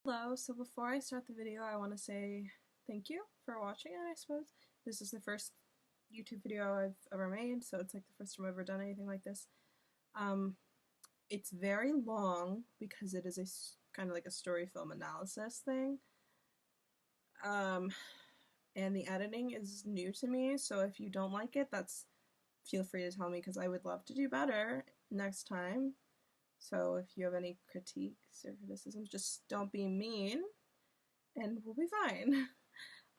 Hello, so before I start the video, I want to say thank you for watching it, I suppose. This is the first YouTube video I've ever made, so it's like the first time I've ever done anything like this. It's very long because it is kind of like a story film analysis thing. And the editing is new to me, so if you don't like it, feel free to tell me because I would love to do better next time. So if you have any critiques or criticisms, just don't be mean and we'll be fine.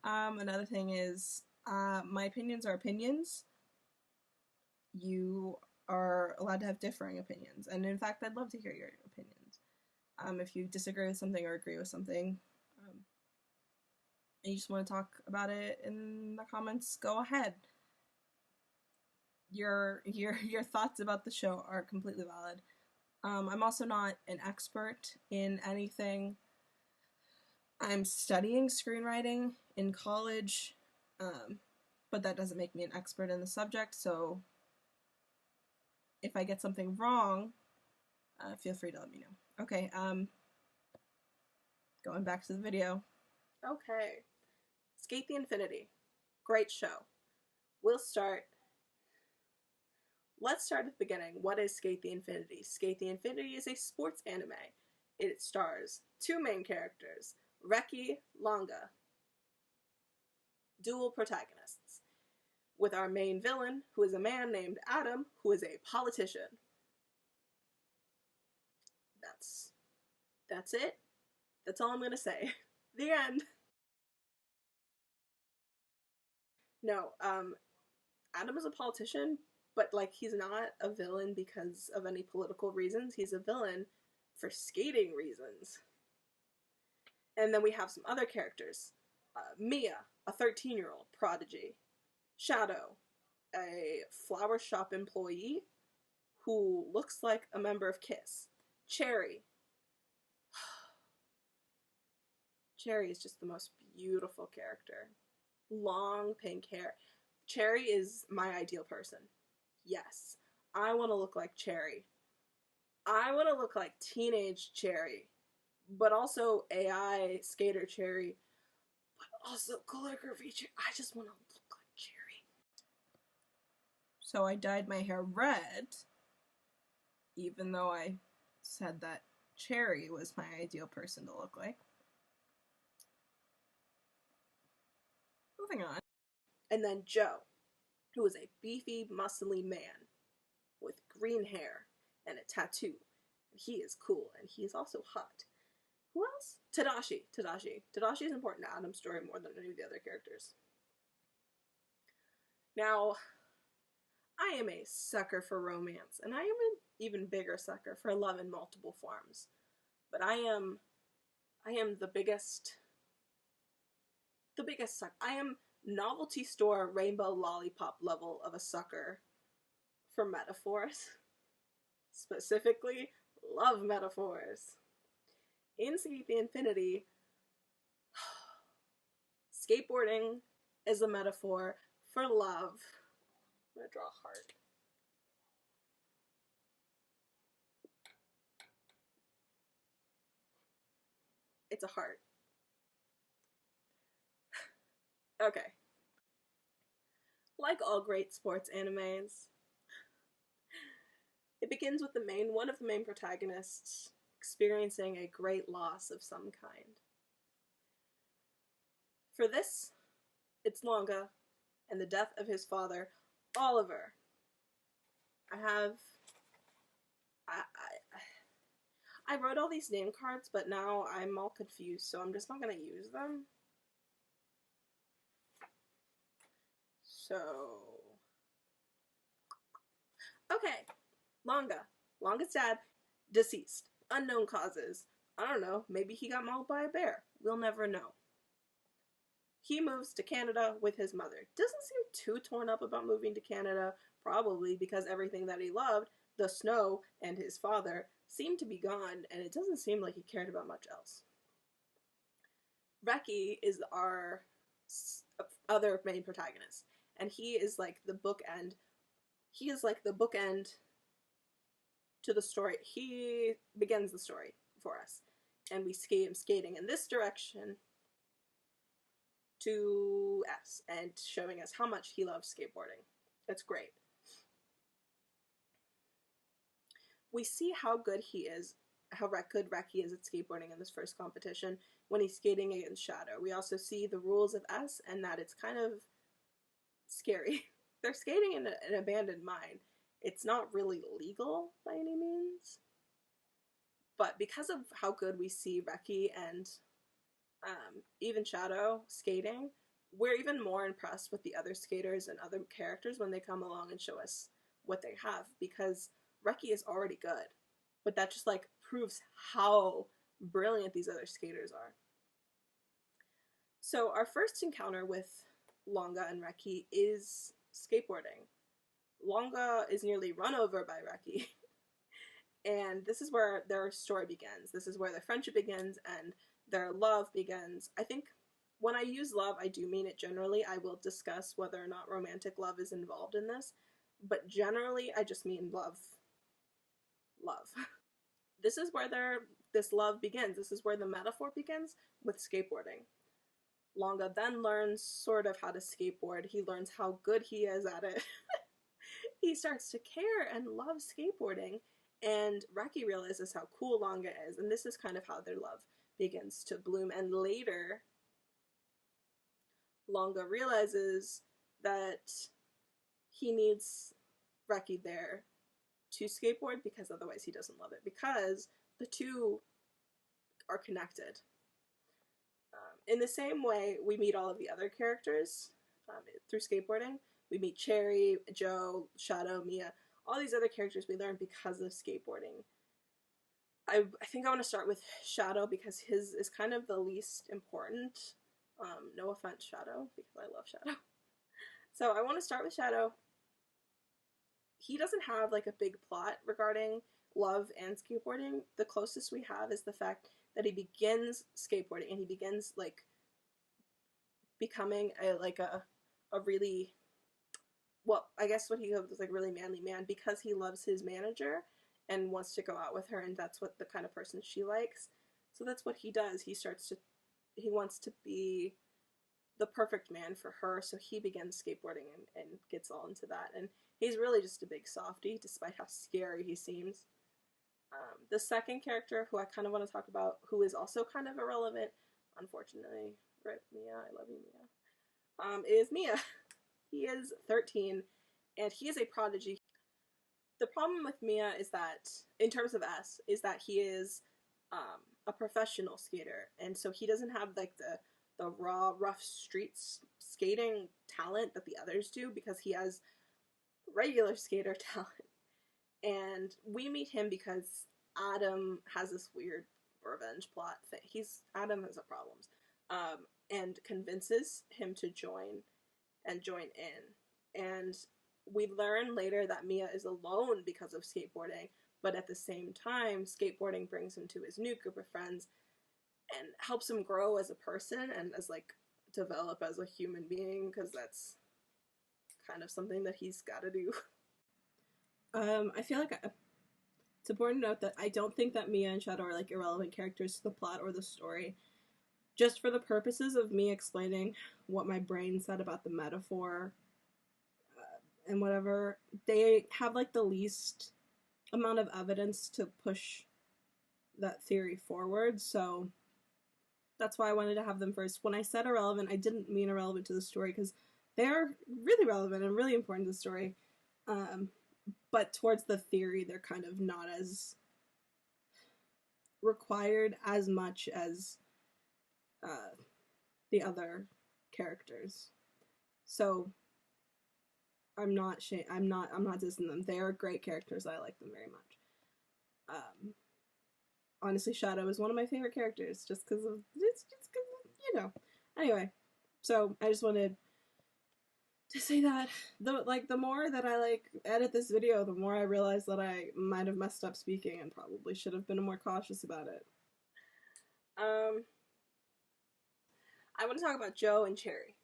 Another thing is, my opinions are opinions. You are allowed to have differing opinions, and in fact, I'd love to hear your opinions. If you disagree with something or agree with something, and you just want to talk about it in the comments, go ahead. Your thoughts about the show are completely valid. I'm also not an expert in anything. I'm studying screenwriting in college, but that doesn't make me an expert in the subject, so if I get something wrong, feel free to let me know. Okay, going back to the video. Okay, Sk8 the Infinity. Great show. Let's start at the beginning. What is Sk8 the Infinity? Sk8 the Infinity is a sports anime. It stars two main characters, Reki, Longa, dual protagonists, with our main villain, who is a man named Adam, who is a politician. That's it. That's all I'm gonna say. The end. No, Adam is a politician, but like he's not a villain because of any political reasons. He's a villain for skating reasons. And then we have some other characters. Mia, a 13-year-old prodigy. Shadow, a flower shop employee who looks like a member of Kiss. Cherry. Cherry is just the most beautiful character. Long pink hair. Cherry is my ideal person. Yes, I want to look like Cherry. I want to look like teenage Cherry, but also AI skater Cherry, but also calligraphy Cherry. I just want to look like Cherry. So I dyed my hair red, even though I said that Cherry was my ideal person to look like. Moving on. And then Joe, who is a beefy, muscly man with green hair and a tattoo. He is cool, and he is also hot. Who else? Tadashi. Tadashi is important to Adam's story more than any of the other characters. Now, I am a sucker for romance, and I am an even bigger sucker for love in multiple forms. But I am the biggest sucker. I am novelty store rainbow lollipop level of a sucker for metaphors. Specifically, love metaphors. In Sk8 the Infinity, skateboarding is a metaphor for love. I'm gonna draw a heart. It's a heart. Okay. Like all great sports animes, it begins with one of the main protagonists experiencing a great loss of some kind. For this, it's Longa and the death of his father, Oliver. I wrote all these name cards, but now I'm all confused, so I'm just not going to use them. So, okay, Longa's dad, deceased, unknown causes. I don't know, maybe he got mauled by a bear. We'll never know. He moves to Canada with his mother. Doesn't seem too torn up about moving to Canada, probably because everything that he loved, the snow and his father, seemed to be gone, and it doesn't seem like he cared about much else. Reki is our other main protagonist, and he is like the bookend. He is like the bookend to the story. He begins the story for us. and we see him skating in this direction to S and showing us how much he loves skateboarding. It's great. We see how good he is, how good Reki is at skateboarding in this first competition when he's skating against Shadow. We also see the rules of S and that it's kind of scary. They're skating in an abandoned mine. It's not really legal by any means. But because of how good we see Reki and even Shadow skating, we're even more impressed with the other skaters and other characters when they come along and show us what they have, because Reki is already good. But that just like proves how brilliant these other skaters are. So our first encounter with Longa and Reki is skateboarding. Longa is nearly run over by Reki. And this is where their story begins. This is where their friendship begins and their love begins. I think when I use love, I do mean it generally. I will discuss whether or not romantic love is involved in this. But generally, I just mean love. Love. This is where this love begins. This is where the metaphor begins with skateboarding. Longa then learns sort of how to skateboard. He learns how good he is at it. He starts to care and love skateboarding. And Reki realizes how cool Longa is. And this is kind of how their love begins to bloom. And later, Longa realizes that he needs Reki there to skateboard because otherwise he doesn't love it. Because the two are connected. In the same way, we meet all of the other characters through skateboarding. We meet Cherry, Joe, Shadow, Mia. All these other characters we learn because of skateboarding. I think I want to start with Shadow because his is kind of the least important. No offense, Shadow, because I love Shadow. So I want to start with Shadow. He doesn't have like a big plot regarding love and skateboarding. The closest we have is the fact that he begins skateboarding and he begins like becoming a really, well, I guess what he was like really manly man because he loves his manager and wants to go out with her, and that's what the kind of person she likes. So that's what he does. He wants to be the perfect man for her, so he begins skateboarding and gets all into that. And he's really just a big softie, despite how scary he seems. The second character, who I kind of want to talk about, who is also kind of irrelevant, unfortunately, rip Mia, I love you, Mia, is Mia. He is 13, and he is a prodigy. The problem with Mia is that, in terms of S, is that he is a professional skater, and so he doesn't have like the raw, rough streets skating talent that the others do, because he has regular skater talent. And we meet him because Adam has this weird revenge plot thing. Adam has problems, and convinces him to join in. And we learn later that Mia is alone because of skateboarding, but at the same time, skateboarding brings him to his new group of friends and helps him grow as a person and as like develop as a human being, because that's kind of something that he's got to do. I feel like it's important to note that I don't think that Mia and Shadow are like irrelevant characters to the plot or the story. Just for the purposes of me explaining what my brain said about the metaphor and whatever, they have like the least amount of evidence to push that theory forward, so that's why I wanted to have them first. When I said irrelevant, I didn't mean irrelevant to the story, because they are really relevant and really important to the story. But towards the theory, they're kind of not as required as much as the other characters. So I'm not dissing them. They are great characters. I like them very much. Honestly, Shadow is one of my favorite characters, just because of Anyway, so I just wanted to say that the more that I edit this video, the more I realize that I might have messed up speaking and probably should have been more cautious about it. I want to talk about Joe and Cherry.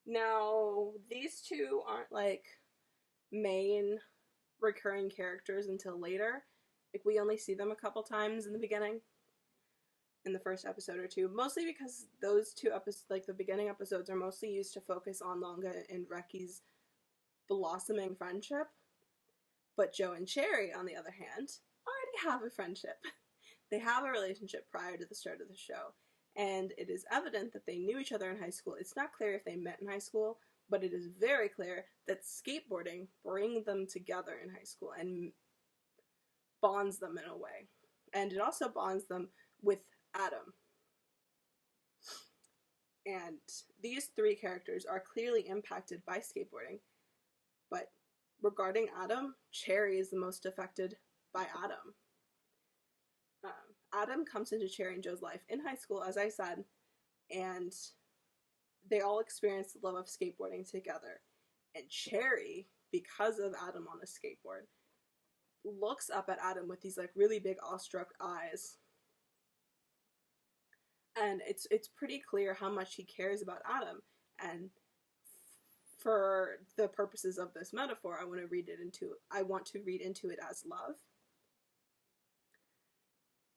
Now, these two aren't like main recurring characters until later. Like, we only see them a couple times in the beginning. in the first episode or two, mostly because those two episodes, like the beginning episodes, are mostly used to focus on Longa and Reki's blossoming friendship. But Joe and Cherry, on the other hand, already have a friendship. They have a relationship prior to the start of the show, and it is evident that they knew each other in high school. It's not clear if they met in high school, but it is very clear that skateboarding brings them together in high school and bonds them in a way. And it also bonds them with Adam. And these three characters are clearly impacted by skateboarding. But regarding Adam, Cherry is the most affected by Adam. Adam comes into Cherry and Joe's life in high school, as I said, and they all experience the love of skateboarding together. And Cherry, because of Adam on a skateboard, looks up at Adam with these like really big awestruck eyes. And it's pretty clear how much he cares about Adam. And for the purposes of this metaphor, I want to read into it as love.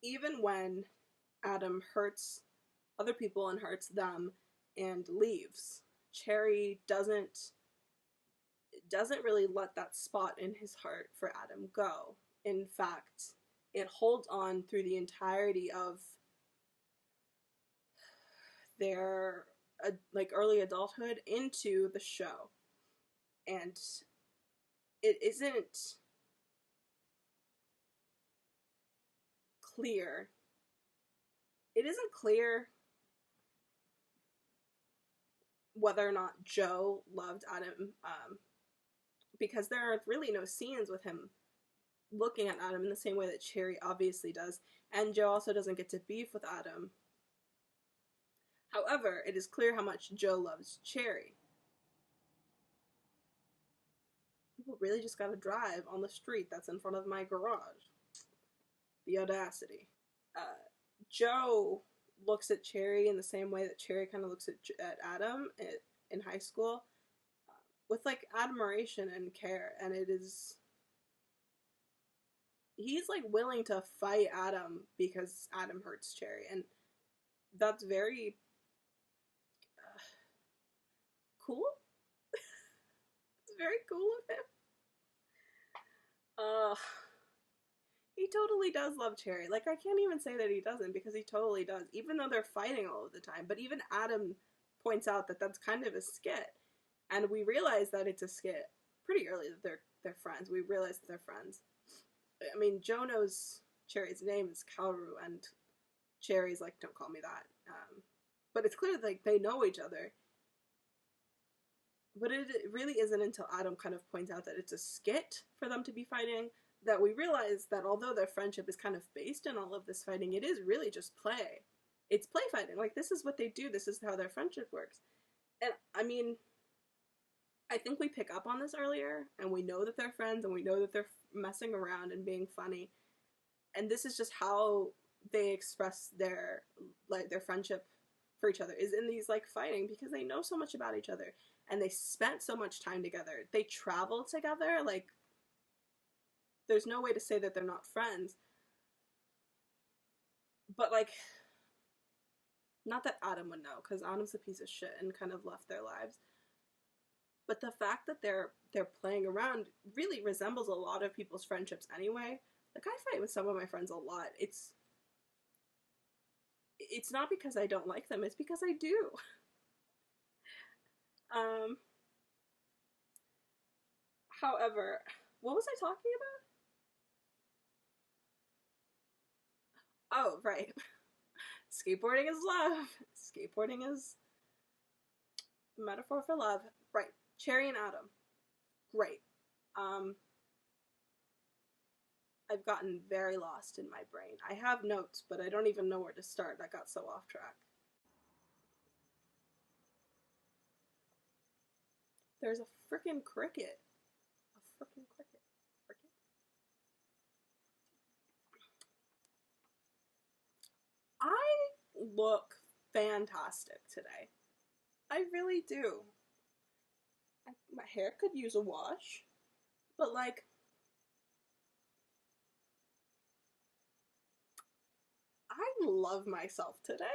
Even when Adam hurts other people and hurts them and leaves, Cherry doesn't really let that spot in his heart for Adam go. In fact, it holds on through the entirety of their like early adulthood into the show. And it isn't clear. It isn't clear whether or not Joe loved Adam, because there are really no scenes with him looking at Adam in the same way that Cherry obviously does, and Joe also doesn't get to beef with Adam. However, it is clear how much Joe loves Cherry. People really just gotta drive on the street that's in front of my garage. The audacity. Joe looks at Cherry in the same way that Cherry kind of looks at Adam in high school, with like admiration and care, and he's like willing to fight Adam because Adam hurts Cherry, and that's very cool. It's very cool of him. He totally does love Cherry. Like, I can't even say that he doesn't, because he totally does, even though they're fighting all of the time. But even Adam points out that that's kind of a skit, and we realize that it's a skit pretty early, that they're friends. We realize that they're friends. I mean, Joe knows Cherry's name is Kaoru, and Cherry's like, don't call me that. But it's clear that like, they know each other. But it really isn't until Adam kind of points out that it's a skit for them to be fighting that we realize that although their friendship is kind of based in all of this fighting, it is really just play. It's play fighting. Like, this is what they do. This is how their friendship works. And, I mean, I think we pick up on this earlier, and we know that they're friends, and we know that they're messing around and being funny. And this is just how they express their friendship for each other, is in these, like, fighting, because they know so much about each other, and they spent so much time together. They travel together, like, there's no way to say that they're not friends. But, like, not that Adam would know, because Adam's a piece of shit and kind of left their lives. But the fact that they're playing around really resembles a lot of people's friendships anyway. Like, I fight with some of my friends a lot. It's not because I don't like them, it's because I do. However, what was I talking about? Oh, right. Skateboarding is love. Skateboarding is a metaphor for love. Right. Cherry and Adam. Great. I've gotten very lost in my brain. I have notes, but I don't even know where to start. I got so off track. There's a frickin' cricket. A frickin' cricket. Cricket? I look fantastic today. I really do. My hair could use a wash, but like, I love myself today.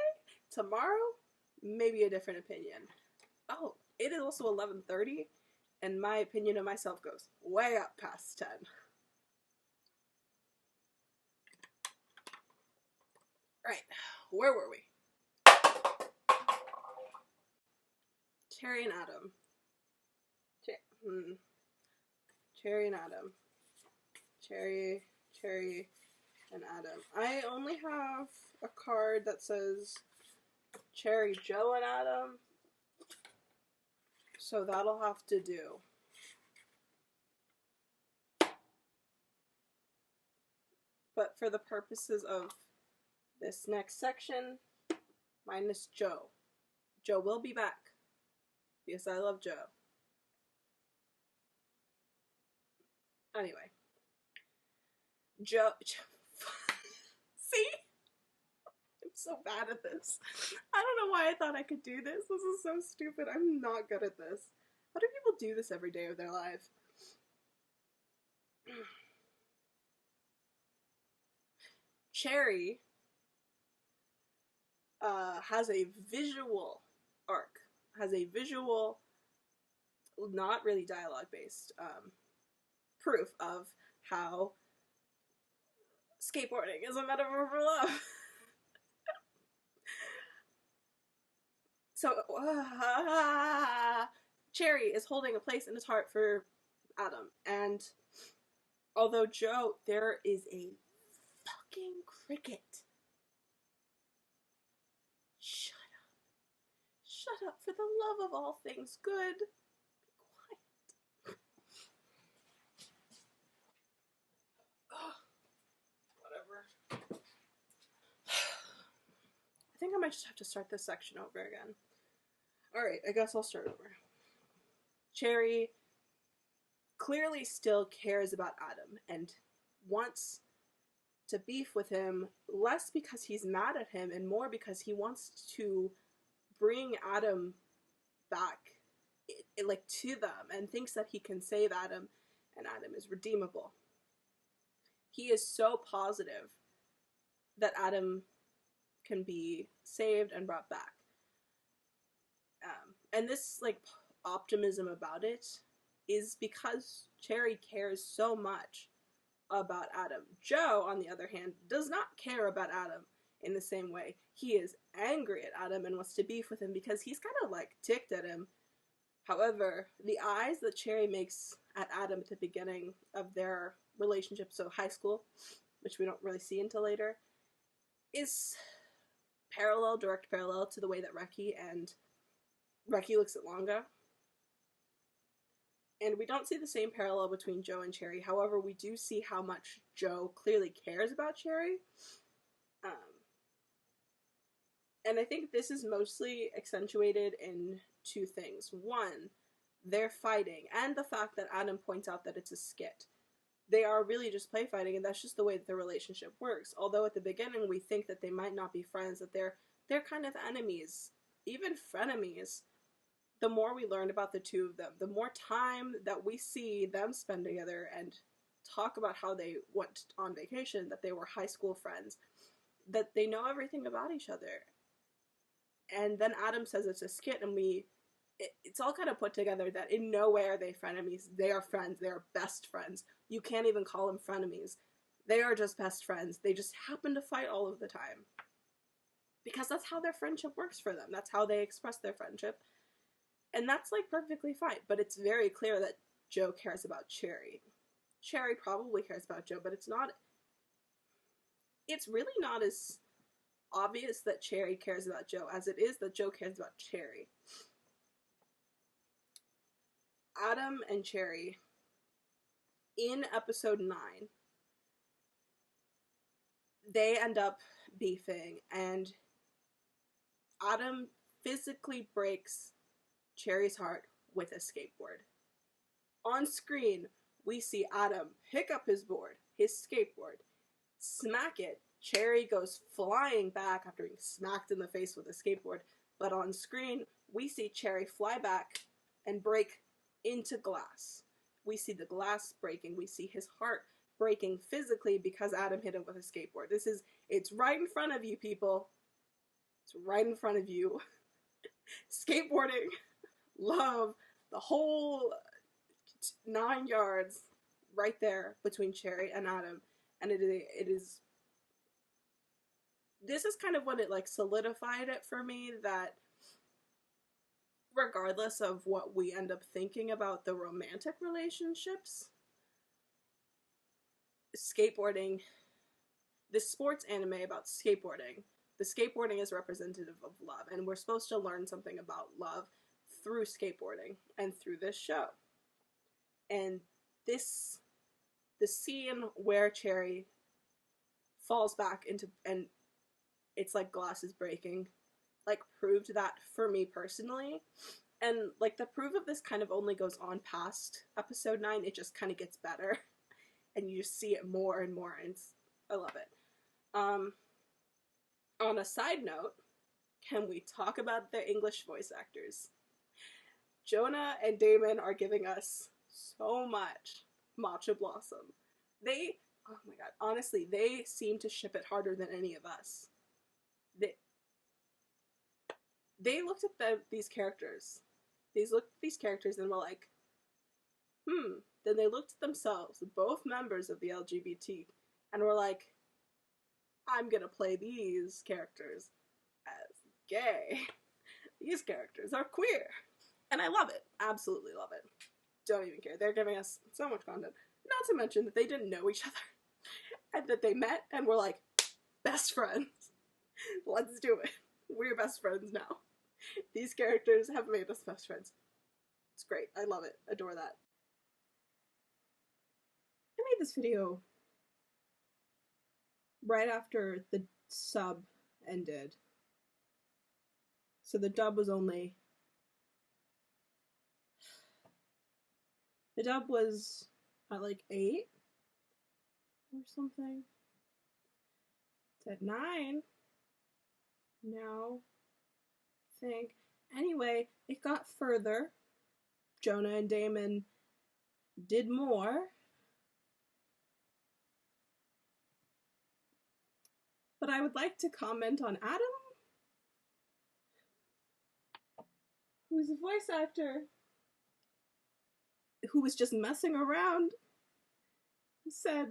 Tomorrow, maybe a different opinion. Oh, it is also 11:30, and my opinion of myself goes way up past 10. Right, where were we? Cherry and Adam. Cherry and Adam. Cherry and Adam. I only have a card that says Cherry, Joe, and Adam, so that'll have to do. But for the purposes of this next section, minus Joe. Joe will be back, because I love Joe. Anyway. Joe. See? I'm so bad at this. I don't know why I thought I could do this. This is so stupid. I'm not good at this. How do people do this every day of their life? Cherry has a visual arc. Has a visual, not really dialogue-based, proof of how skateboarding is a metaphor for love. So, Cherry is holding a place in his heart for Adam, and although Joe, there is a fucking cricket. Shut up. Shut up, for the love of all things good. Be quiet. Whatever. I think I might just have to start this section over again. Alright, I guess I'll start over. Cherry clearly still cares about Adam and wants to beef with him, less because he's mad at him and more because he wants to bring Adam back like to them, and thinks that he can save Adam, and Adam is redeemable. He is so positive that Adam can be saved and brought back. And this like optimism about it is because Cherry cares so much about Adam. Joe, on the other hand, does not care about Adam in the same way. He is angry at Adam and wants to beef with him because he's kind of like ticked at him. However, the eyes that Cherry makes at Adam at the beginning of their relationship, so high school, which we don't really see until later, is direct parallel to the way that Reki looks at Longa. And we don't see the same parallel between Joe and Cherry. However, we do see how much Joe clearly cares about Cherry. And I think this is mostly accentuated in two things. One, they're fighting, and the fact that Adam points out that it's a skit. They are really just play fighting, and that's just the way that their relationship works. Although at the beginning we think that they might not be friends, that they're kind of enemies, even frenemies. The more we learn about the two of them, the more time that we see them spend together and talk about how they went on vacation, that they were high school friends, that they know everything about each other. And then Adam says it's a skit, and it's all kind of put together that in no way are they frenemies. They are friends. They are best friends. You can't even call them frenemies. They are just best friends. They just happen to fight all of the time. Because that's how their friendship works for them. That's how they express their friendship. And that's like perfectly fine. But it's very clear that Joe cares about Cherry. Cherry probably cares about Joe, but it's really not as obvious that Cherry cares about Joe as it is that Joe cares about Cherry. Adam and Cherry, in episode 9, they end up beefing, and Adam physically breaks Cherry's heart with a skateboard. On screen, we see Adam pick up his skateboard, smack it. Cherry goes flying back after being smacked in the face with a skateboard, but on screen, we see Cherry fly back and break into glass. We see the glass breaking. We see his heart breaking physically because Adam hit him with a skateboard. This is It's right in front of you, people. It's right in front of you. Skateboarding, love, the whole 9 yards right there between Cherry and Adam. And it is this is kind of when it like solidified it for me that regardless of what we end up thinking about the romantic relationships, skateboarding, this sports anime about skateboarding, the skateboarding is representative of love, and we're supposed to learn something about love through skateboarding and through this show. And the scene where Cherry falls back into, and it's like glass is breaking, like proved that for me personally. And like the proof of this kind of only goes on past episode 9. It just kind of gets better, and you just see it more and more, and I love it. On a side note, can we talk about the English voice actors? Jonah and Damon are giving us so much Matcha Blossom. They, oh my god, honestly, they seem to ship it harder than any of us. They looked at these characters. They looked at these characters and were like, Then they looked at themselves, both members of the LGBT, and were like, I'm gonna play these characters as gay. These characters are queer. And I love it. Absolutely love it. Don't even care. They're giving us so much content. Not to mention that they didn't know each other. And that they met and were like, best friends. Let's do it. We're best friends now. These characters have made us best friends. It's great. I love it. Adore that. I made this video right after the sub ended. So the dub was only... The dub was at like 8 or something. It's at 9 now, I think. Anyway, it got further. Jonah and Damon did more. But I would like to comment on Adam, who's a voice actor, who was just messing around. He said,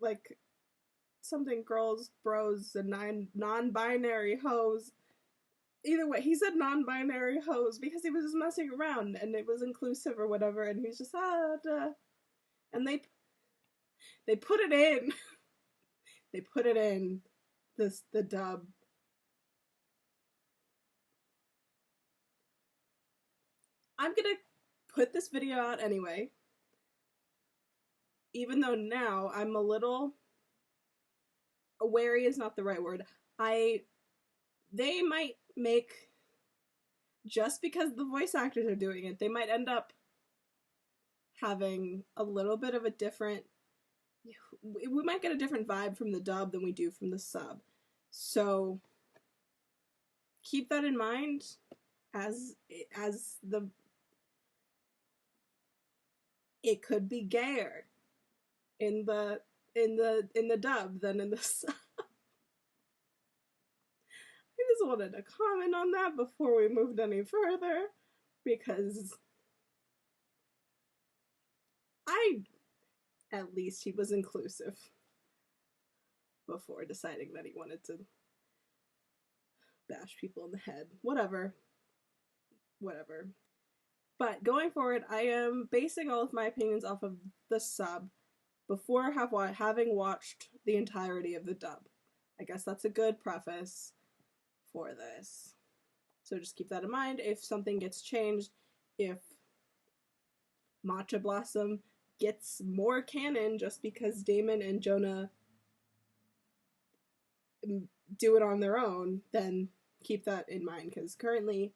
like, something girls, bros, and non-binary hoes. Either way, he said non-binary hoes because he was just messing around and it was inclusive or whatever, and he was just, duh. And they put it in. They put it in the dub. I'm gonna put this video out anyway, even though now I'm a little wary is not the right word. They might make, just because the voice actors are doing it, they might end up having a little bit of a different, we might get a different vibe from the dub than we do from the sub. So keep that in mind as it could be gayer in the dub than in the sub. I just wanted to comment on that before we moved any further, because at least he was inclusive before deciding that he wanted to bash people in the head. Whatever. But going forward, I am basing all of my opinions off of the sub before having watched the entirety of the dub. I guess that's a good preface for this. So just keep that in mind. If something gets changed, if Matcha Blossom gets more canon just because Damon and Jonah do it on their own, then keep that in mind, because currently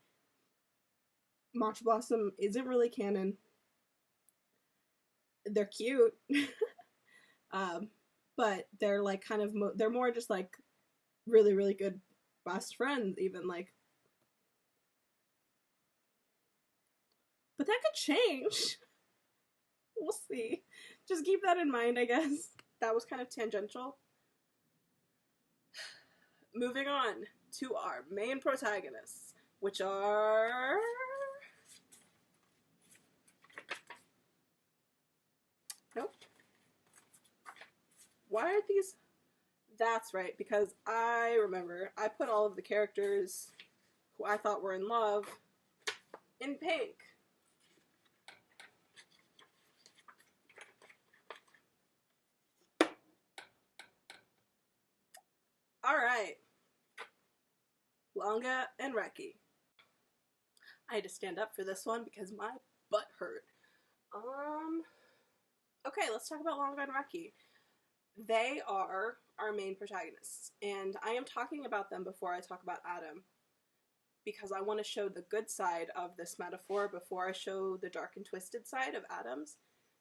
Matcha Blossom isn't really canon. They're cute, but they're like kind of they're more just like really, really good best friends, even, like. But that could change We'll see. Just keep that in mind, I guess. That was kind of tangential. Moving on to our main protagonists, which are... Nope. Why are these... That's right, because I remember I put all of the characters who I thought were in love in pink. Alright. Longa and Reki. I had to stand up for this one because my butt hurt. Okay, let's talk about Longa and Reki. They are our main protagonists, and I am talking about them before I talk about Adam, because I want to show the good side of this metaphor before I show the dark and twisted side of Adam's,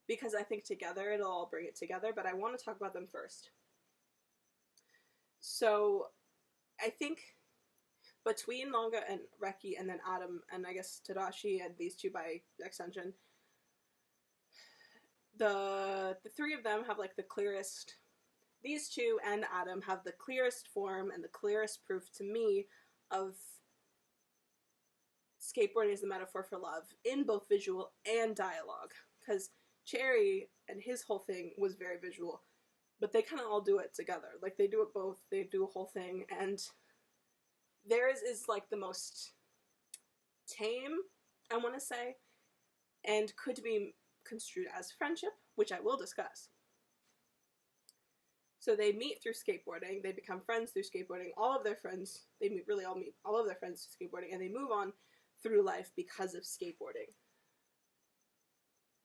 because I think together it'll all bring it together, but I want to talk about them first. So, I think between Longa and Reki and then Adam, and I guess Tadashi and these two by extension, the three of them have like the clearest... These two and Adam have the clearest form and the clearest proof to me of skateboarding as a metaphor for love in both visual and dialogue. Because Cherry and his whole thing was very visual, but they kind of all do it together. Like, they do it both, they do a whole thing, and theirs is like the most tame, I want to say, and could be construed as friendship, which I will discuss. So they meet through skateboarding, they become friends through skateboarding, all of their friends, they meet all of their friends through skateboarding, and they move on through life because of skateboarding.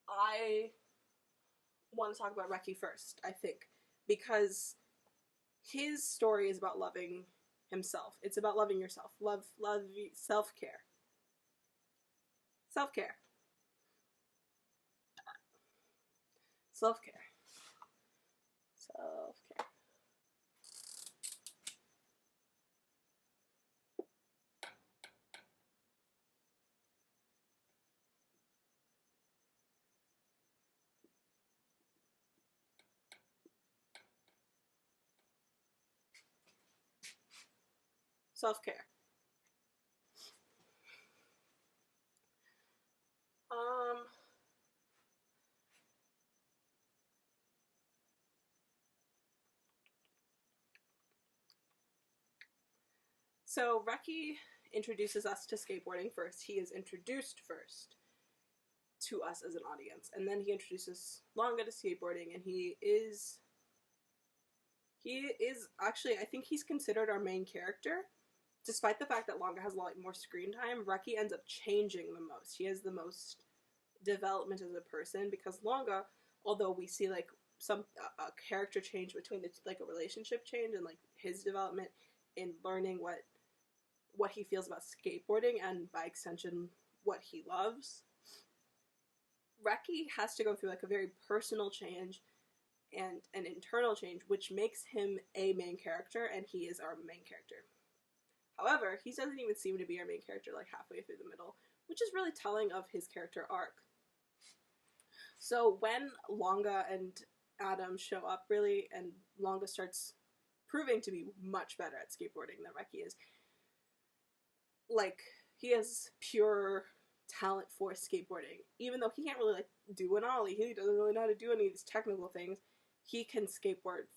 I want to talk about Reki first, I think, because his story is about loving himself. It's about loving yourself. Love, self-care. Self-care. Self-care. Self-care. Self-care. So Reki introduces us to skateboarding first. He is introduced first to us as an audience, and then he introduces Longa to skateboarding, and he is actually, I think he's considered our main character. Despite the fact that Longa has a lot more screen time, Reki ends up changing the most. He has the most development as a person, because Longa, although we see like some a character change between the, like a relationship change and like his development in learning what he feels about skateboarding and by extension what he loves, Reki has to go through like a very personal change and an internal change, which makes him a main character, and he is our main character. However, he doesn't even seem to be our main character like halfway through the middle, which is really telling of his character arc. So when Longa and Adam show up, really, and Longa starts proving to be much better at skateboarding than Reki is, like, he has pure talent for skateboarding. Even though he can't really, like, do an ollie, he doesn't really know how to do any of these technical things, he can skateboard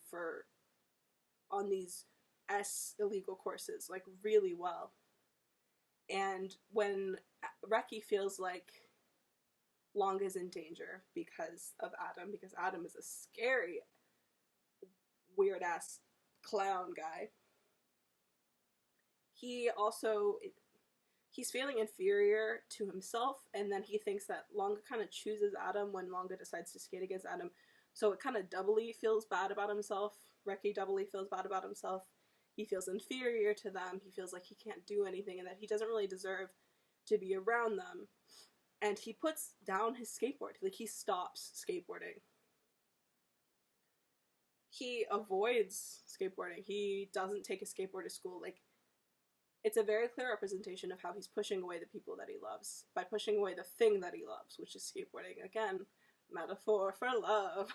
on these illegal courses, like, really well. And when Reki feels like Longa's in danger because of Adam, because Adam is a scary, weird-ass clown guy, he's feeling inferior to himself, and then he thinks that Longa kind of chooses Adam when Longa decides to skate against Adam, so it kind of doubly feels bad about himself. Reki doubly feels bad about himself. He feels inferior to them, he feels like he can't do anything, and that he doesn't really deserve to be around them, and he puts down his skateboard. Like, he stops skateboarding. He avoids skateboarding. He doesn't take a skateboard to school. Like, it's a very clear representation of how he's pushing away the people that he loves by pushing away the thing that he loves, which is skateboarding. Again, Metaphor for love.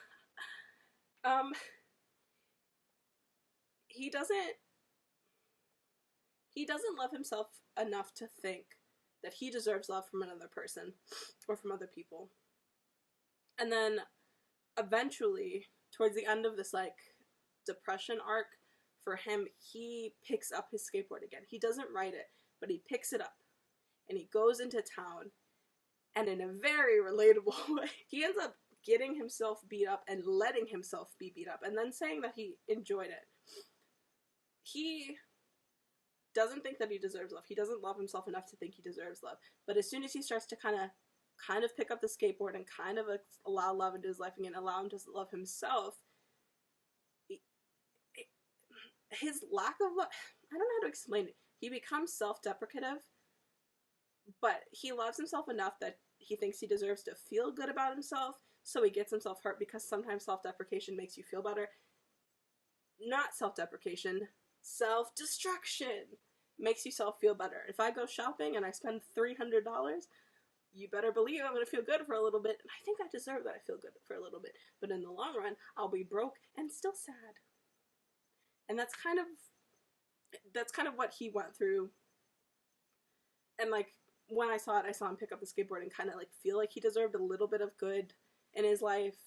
um, he doesn't love himself enough to think that he deserves love from another person or from other people. And then eventually, towards the end of this like depression arc for him, he picks up his skateboard again. He doesn't ride it, but he picks it up and he goes into town, and in a very relatable way, he ends up getting himself beat up and letting himself be beat up and then saying that he enjoyed it. He doesn't think that he deserves love. He doesn't love himself enough to think he deserves love. But as soon as he starts to kind of pick up the skateboard and kind of allow love into his life again, allow him to love himself, his lack of love, I don't know how to explain it. He becomes self-deprecative, but he loves himself enough that he thinks he deserves to feel good about himself, so he gets himself hurt because sometimes self-deprecation makes you feel better. Not self-deprecation, self-destruction makes yourself feel better. If I go shopping and I spend $300, you better believe I'm going to feel good for a little bit, and I think I deserve that I feel good for a little bit. But in the long run, I'll be broke and still sad. And that's kind of what he went through. And like, when I saw it, I saw him pick up the skateboard and kind of like feel like he deserved a little bit of good in his life.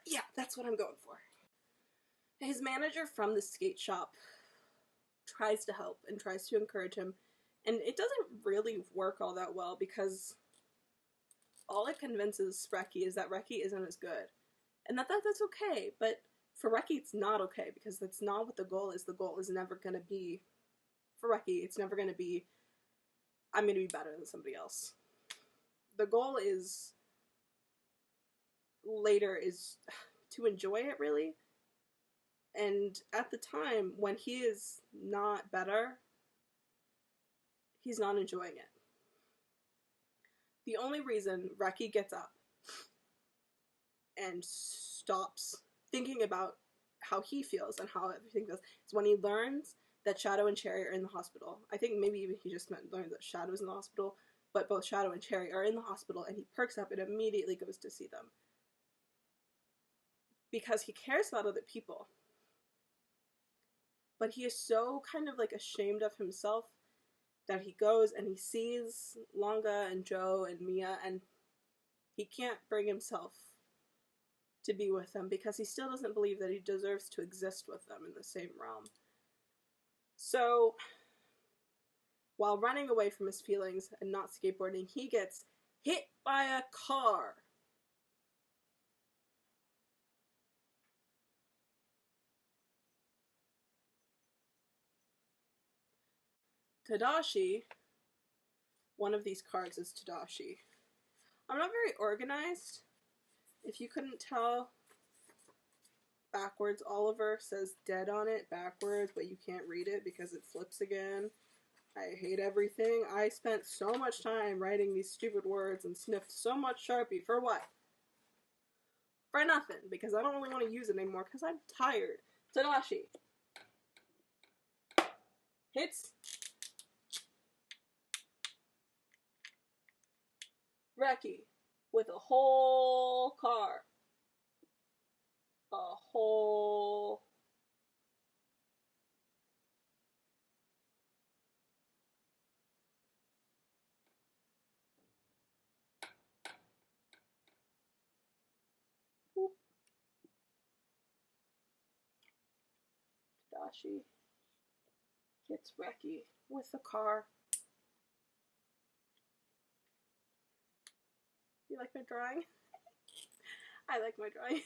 Yeah, that's what I'm going for. His manager from the skate shop tries to help and tries to encourage him, and it doesn't really work all that well because all it convinces Reki is that Reki isn't as good, and that's okay. But for Reki, it's not okay because that's not what the goal is. The goal is never going to be, for Reki, it's never going to be, I'm going to be better than somebody else. The goal is later is to enjoy it, really. And at the time, when he is not better, he's not enjoying it. The only reason Reki gets up and stops thinking about how he feels and how everything feels is when he learns that Shadow and Cherry are in the hospital. I think maybe even he just learned that Shadow's in the hospital, but both Shadow and Cherry are in the hospital, and he perks up and immediately goes to see them. Because he cares about other people. But he is so kind of like ashamed of himself that he goes and he sees Longa and Joe and Mia, and he can't bring himself to be with them because he still doesn't believe that he deserves to exist with them in the same realm. So, while running away from his feelings and not skateboarding, he gets hit by a car. Tadashi, one of these cards is Tadashi. I'm not very organized. If you couldn't tell, backwards, Oliver says dead on it backwards, but you can't read it because it flips again. I hate everything. I spent so much time writing these stupid words and sniffed so much Sharpie. For what? For nothing, because I don't really want to use it anymore because I'm tired. Tadashi hits Reki with a whole car. A whole... Tadashi hits Reki with a car. You like my drawing? I like my drawing.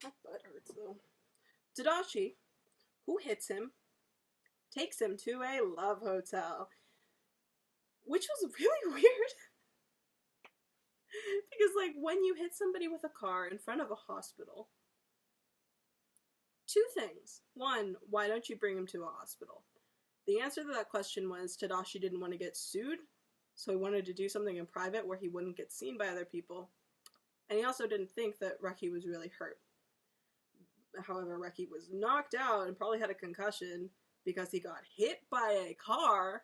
My butt hurts though. Tadashi, who hits him, takes him to a love hotel. Which was really weird. Because, like, when you hit somebody with a car in front of a hospital, two things. One, why don't you bring him to a hospital? The answer to that question was Tadashi didn't want to get sued, so he wanted to do something in private where he wouldn't get seen by other people. And he also didn't think that Reki was really hurt. However, Reki was knocked out and probably had a concussion because he got hit by a car.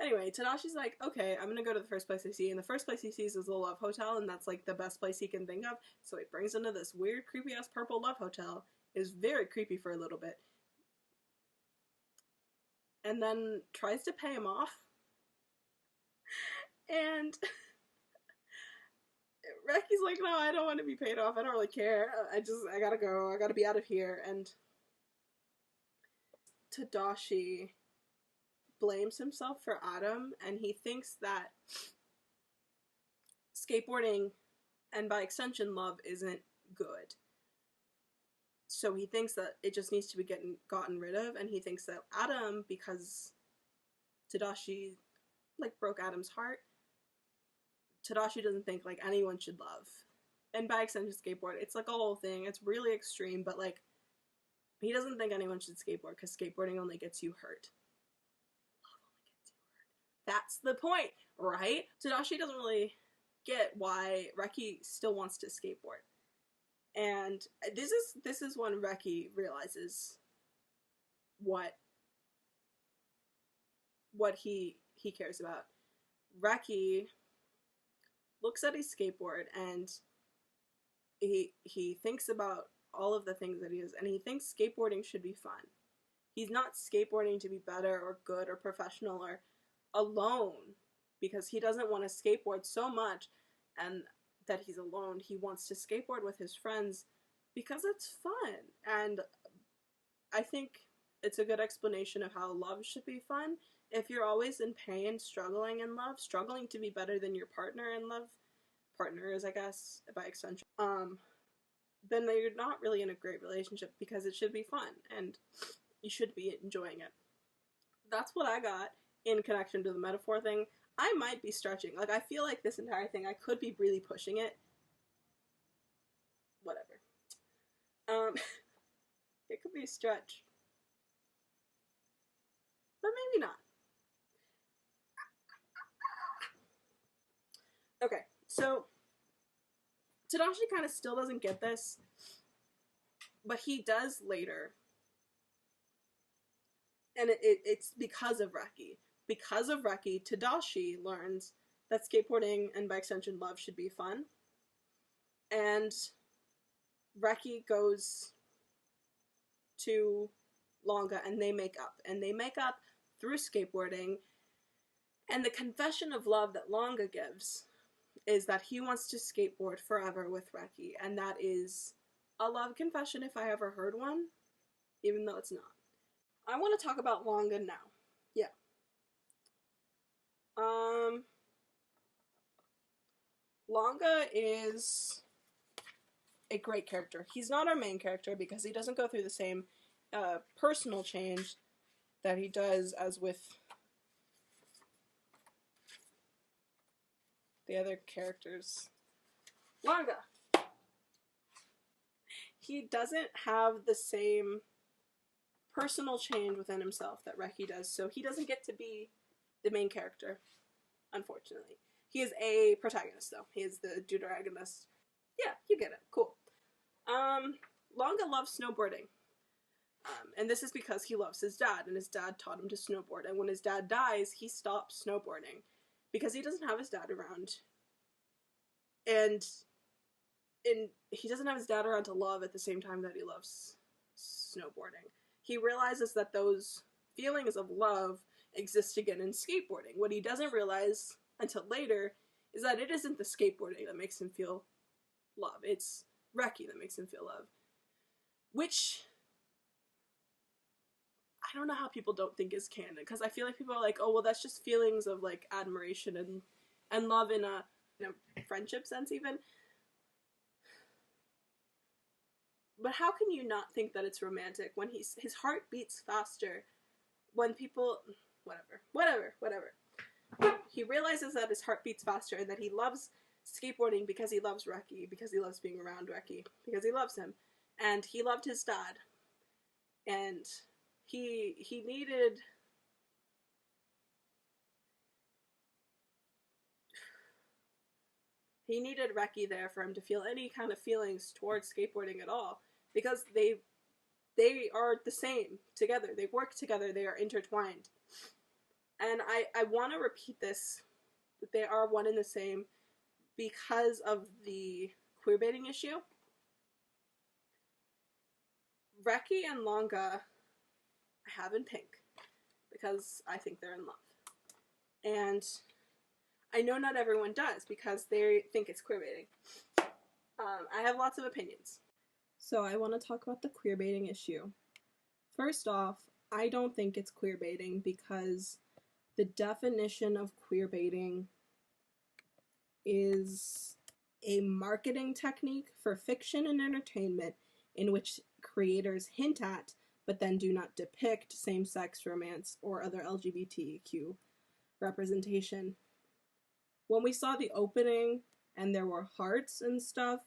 Anyway, Tadashi's like, okay, I'm gonna go to the first place I see, and the first place he sees is the Love Hotel, and that's like the best place he can think of. So he brings him to this weird, creepy ass purple Love Hotel. It was very creepy for a little bit, and then tries to pay him off, and Reki's like, no, I don't want to be paid off. I don't really care. I gotta go. I gotta be out of here. And Tadashi blames himself for Adam, and he thinks that skateboarding, and by extension love, isn't good. So he thinks that it just needs to be gotten rid of, and he thinks that Adam, because Tadashi like broke Adam's heart, Tadashi doesn't think like anyone should love. And by extension skateboard, it's like a whole thing. It's really extreme, but like he doesn't think anyone should skateboard because skateboarding only gets you hurt. That's the point, right? Tadashi doesn't really get why Reki still wants to skateboard. And this is when Reki realizes what he cares about. Reki looks at his skateboard and he thinks about all of the things that he is, and he thinks skateboarding should be fun. He's not skateboarding to be better or good or professional or alone, because he doesn't want to skateboard so much and that he's alone. He wants to skateboard with his friends because it's fun. And I think it's a good explanation of how love should be fun. If you're always in pain, struggling in love, struggling to be better than your partner in love, partners, I guess, by extension, then you're not really in a great relationship, because it should be fun and you should be enjoying it. That's what I got in connection to the metaphor thing. I might be stretching. Like, I feel like this entire thing, I could be really pushing it. Whatever. It could be a stretch. But maybe not. Okay, so Tadashi kind of still doesn't get this, but he does later. And it's because of Reki. Because of Reki, Tadashi learns that skateboarding and by extension love should be fun. And Reki goes to Longa and they make up. And they make up through skateboarding. And the confession of love that Longa gives is that he wants to skateboard forever with Reki. And that is a love confession if I ever heard one, even though it's not. I want to talk about Longa now. Yeah. Longa is a great character. He's not our main character because he doesn't go through the same personal change that he does as with the other characters. Longa. He doesn't have the same personal change within himself that Reki does, so he doesn't get to be the main character, unfortunately. He is a protagonist, though. He is the deuteragonist. Yeah, you get it. Cool. Longa loves snowboarding. And this is because he loves his dad, and his dad taught him to snowboard. And when his dad dies, he stops snowboarding because he doesn't have his dad around. And he doesn't have his dad around to love at the same time that he loves snowboarding. He realizes that those feelings of love exist again in skateboarding. What he doesn't realize until later is that it isn't the skateboarding that makes him feel love. It's Reki that makes him feel love. Which, I don't know how people don't think is canon, because I feel like people are like, oh, well, that's just feelings of, like, admiration and love in a friendship sense, even. But how can you not think that it's romantic when his heart beats faster when people... Whatever. He realizes that his heart beats faster and that he loves skateboarding because he loves Reki, because he loves being around Reki, because he loves him. And he loved his dad. And he needed... He needed Reki there for him to feel any kind of feelings towards skateboarding at all. Because they are the same together. They work together. They are intertwined. And I want to repeat this, that they are one and the same because of the queerbaiting issue. Reki and Longa I have in pink because I think they're in love. And I know not everyone does because they think it's queerbaiting. I have lots of opinions. So I want to talk about the queerbaiting issue. First off, I don't think it's queerbaiting because the definition of queerbaiting is a marketing technique for fiction and entertainment in which creators hint at but then do not depict same-sex romance or other LGBTQ representation. When we saw the opening and there were hearts and stuff,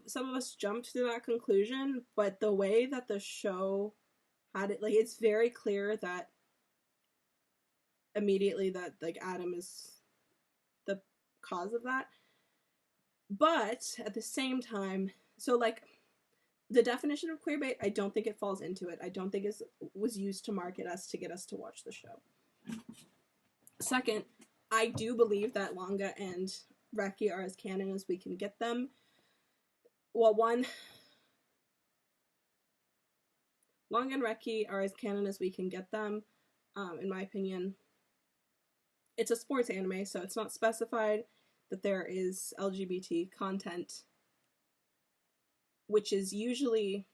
some of us jumped to that conclusion, but the way that the show had it, like, it's very clear that immediately that, like, Adam is the cause of that. But at the same time, so, like, the definition of queerbait, I don't think it falls into it. I don't think it was used to market us to get us to watch the show. Second, I do believe that Longa and Reki are as canon as we can get them. Well, Longa and Reki are as canon as we can get them, in my opinion. It's a sports anime, so it's not specified that there is LGBT content, which is usually,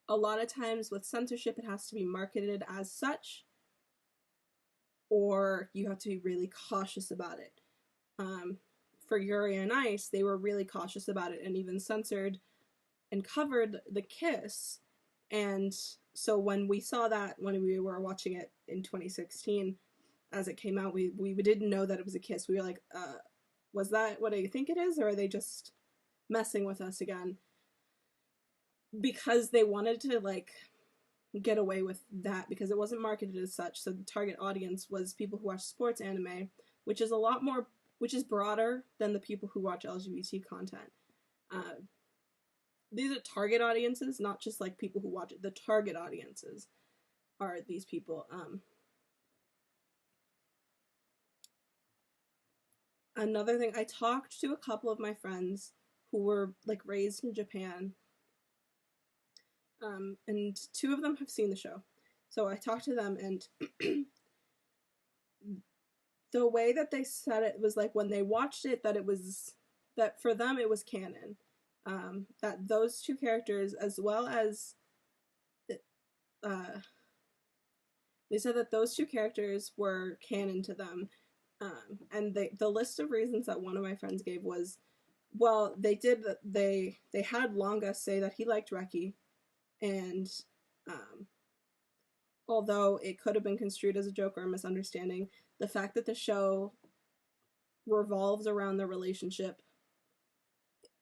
a lot of times with censorship, it has to be marketed as such, or you have to be really cautious about it. For Yuri on Ice, they were really cautious about it and even censored and covered the kiss. And so when we saw that, when we were watching it in 2016, as it came out, we didn't know that it was a kiss. We were like, was that what I think it is, or are they just messing with us again? Because they wanted to, like, get away with that because it wasn't marketed as such. So the target audience was people who watch sports anime, which is broader than the people who watch LGBT content. These are target audiences, not just like people who watch it. The target audiences are these people. Another thing, I talked to a couple of my friends who were, like, raised in Japan, and two of them have seen the show. So I talked to them, and the way that they said it was like when they watched it, that for them it was canon. That those two characters, as well as they said that those two characters were canon to them. And the list of reasons that one of my friends gave was, well, they had Longa say that he liked Reki, and although it could have been construed as a joke or a misunderstanding, the fact that the show revolves around the relationship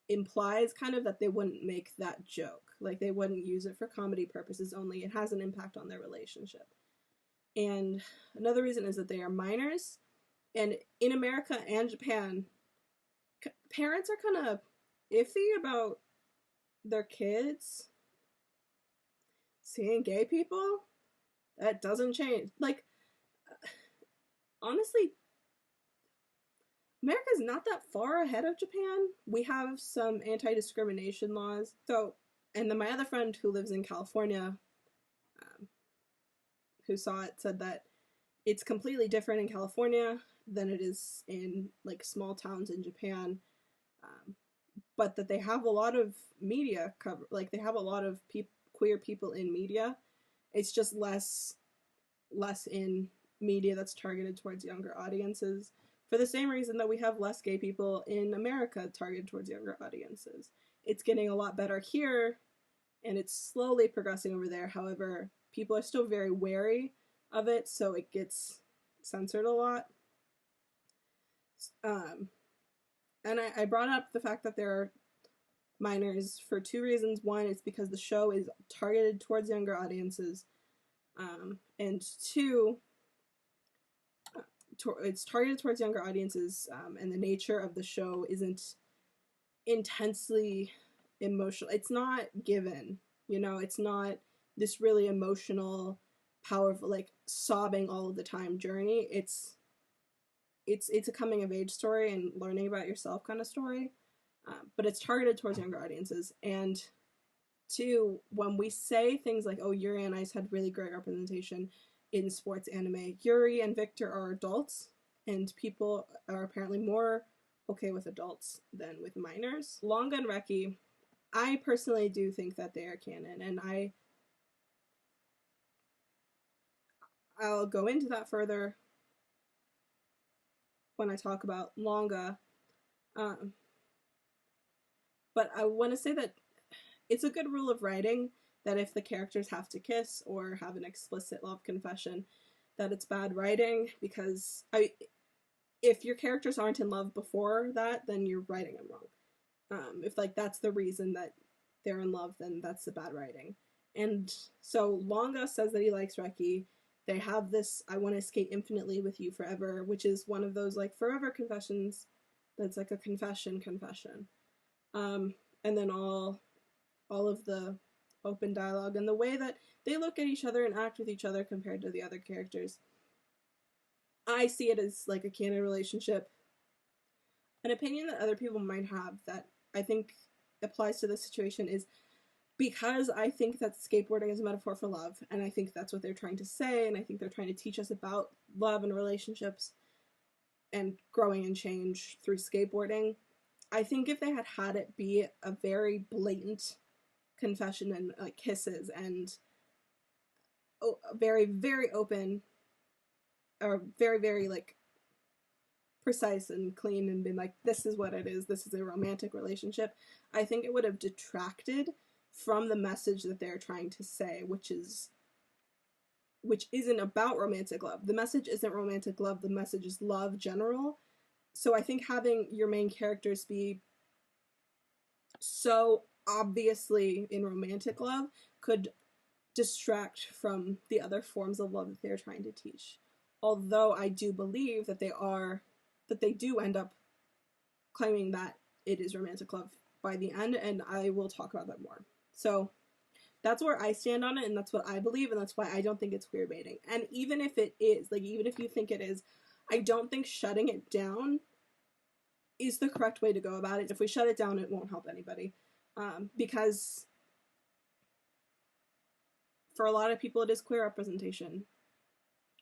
implies kind of that they wouldn't make that joke. Like, they wouldn't use it for comedy purposes only. It has an impact on their relationship. And another reason is that they are minors, and in America and Japan, parents are kind of iffy about their kids seeing gay people. That doesn't change. Like, honestly, America's not that far ahead of Japan. We have some anti-discrimination laws. So, and then my other friend who lives in California, who saw it, said that it's completely different in California than it is in, like, small towns in Japan. But that they have a lot of media cover, like, they have a lot of queer people in media. It's just less in media that's targeted towards younger audiences, for the same reason that we have less gay people in America targeted towards younger audiences. It's getting a lot better here, and it's slowly progressing over there. However, people are still very wary of it, so it gets censored a lot. And I brought up the fact that there are minors for two reasons. One, it's because the show is targeted towards younger audiences. And two, it's targeted towards younger audiences, and the nature of the show isn't intensely emotional. It's not given, it's not this really emotional powerful, like sobbing all of the time journey. It's a coming of age story and learning about yourself kind of story, but it's targeted towards younger audiences. And two, when we say things like, oh, Yuri and Ice had really great representation in sports anime, Yuri and Victor are adults, and people are apparently more okay with adults than with minors. Longa and Reki, I personally do think that they are canon, and I'll go into that further when I talk about Longa. But I want to say that it's a good rule of writing that if the characters have to kiss or have an explicit love confession, that it's bad writing, because if your characters aren't in love before that, then you're writing them wrong. If like that's the reason that they're in love, then that's the bad writing. And so Longa says that he likes Reki. They have this "I want to skate infinitely with you forever," which is one of those like forever confessions that's like a confession. And then all of the open dialogue and the way that they look at each other and act with each other compared to the other characters. I see it as like a canon relationship. An opinion that other people might have that I think applies to this situation is, because I think that skateboarding is a metaphor for love, and I think that's what they're trying to say, and I think they're trying to teach us about love and relationships and growing and change through skateboarding. I think if they had it be a very blatant confession and like kisses and very, very open, or very, very like precise and clean, and been like, this is what it is, this is a romantic relationship, I think it would have detracted from the message that they're trying to say, which isn't about romantic love. The message isn't romantic love, the message is love general. So I think having your main characters be so obviously in romantic love could distract from the other forms of love that they're trying to teach. Although I do believe that they do end up claiming that it is romantic love by the end, and I will talk about that more. So that's where I stand on it, and that's what I believe, and that's why I don't think it's queerbaiting. And even if it is, like, even if you think it is, I don't think shutting it down is the correct way to go about it. If we shut it down, it won't help anybody. Because for a lot of people, it is queer representation.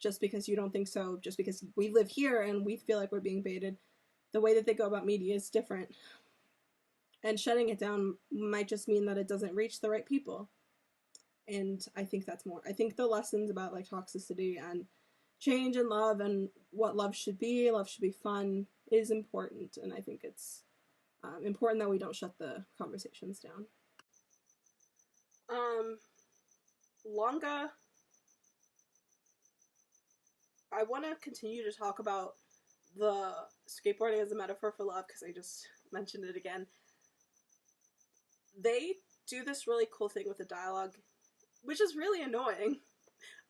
Just because you don't think so, just because we live here and we feel like we're being baited, the way that they go about media is different. And shutting it down might just mean that it doesn't reach the right people. And I think that's more. I think the lessons about like toxicity and change and love and what love should be fun, is important. And I think it's important that we don't shut the conversations down. Longa, I want to continue to talk about the skateboarding as a metaphor for love, because I just mentioned it again. They do this really cool thing with the dialogue, which is really annoying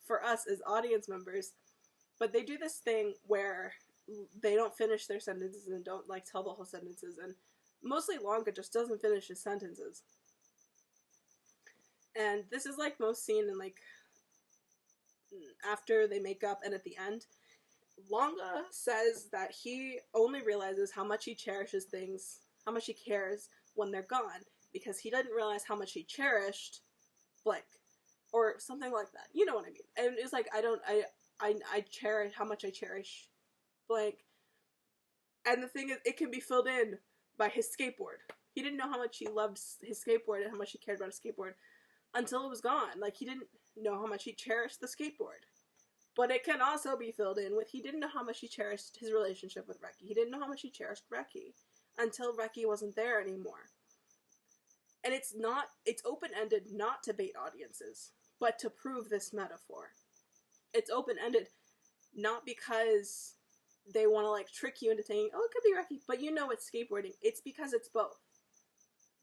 for us as audience members, but they do this thing where they don't finish their sentences and don't like tell the whole sentences, and mostly Longa just doesn't finish his sentences. And this is like most seen in like after they make up and at the end. Longa says that he only realizes how much he cherishes things, how much he cares when they're gone, because he didn't realize how much he cherished blank, or something like that. You know what I mean? And it's like, I cherish how much I cherish blank. And the thing is, it can be filled in by his skateboard. He didn't know how much he loved his skateboard and how much he cared about his skateboard until it was gone. Like, he didn't know how much he cherished the skateboard. But it can also be filled in with, he didn't know how much he cherished his relationship with Reki. He didn't know how much he cherished Reki until Reki wasn't there anymore. And it's open-ended not to bait audiences, but to prove this metaphor. It's open-ended not because they want to like trick you into thinking, oh, it could be Reki, but you know it's skateboarding. It's because it's both.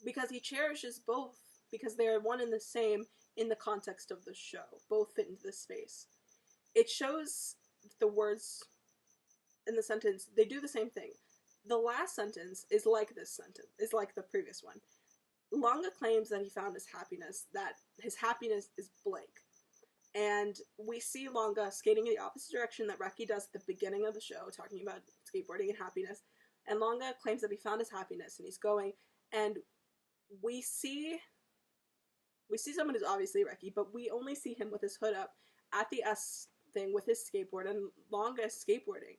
Because he cherishes both, because they are one and the same in the context of the show. Both fit into this space. It shows the words in the sentence, they do the same thing. The last sentence is like this sentence, is like the previous one. Longa claims that he found his happiness, that his happiness is blank. And we see Longa skating in the opposite direction that Reki does at the beginning of the show, talking about skateboarding and happiness. And Longa claims that he found his happiness and he's going. And we see someone who's obviously Reki, but we only see him with his hood up at the S thing with his skateboard, and Longa is skateboarding.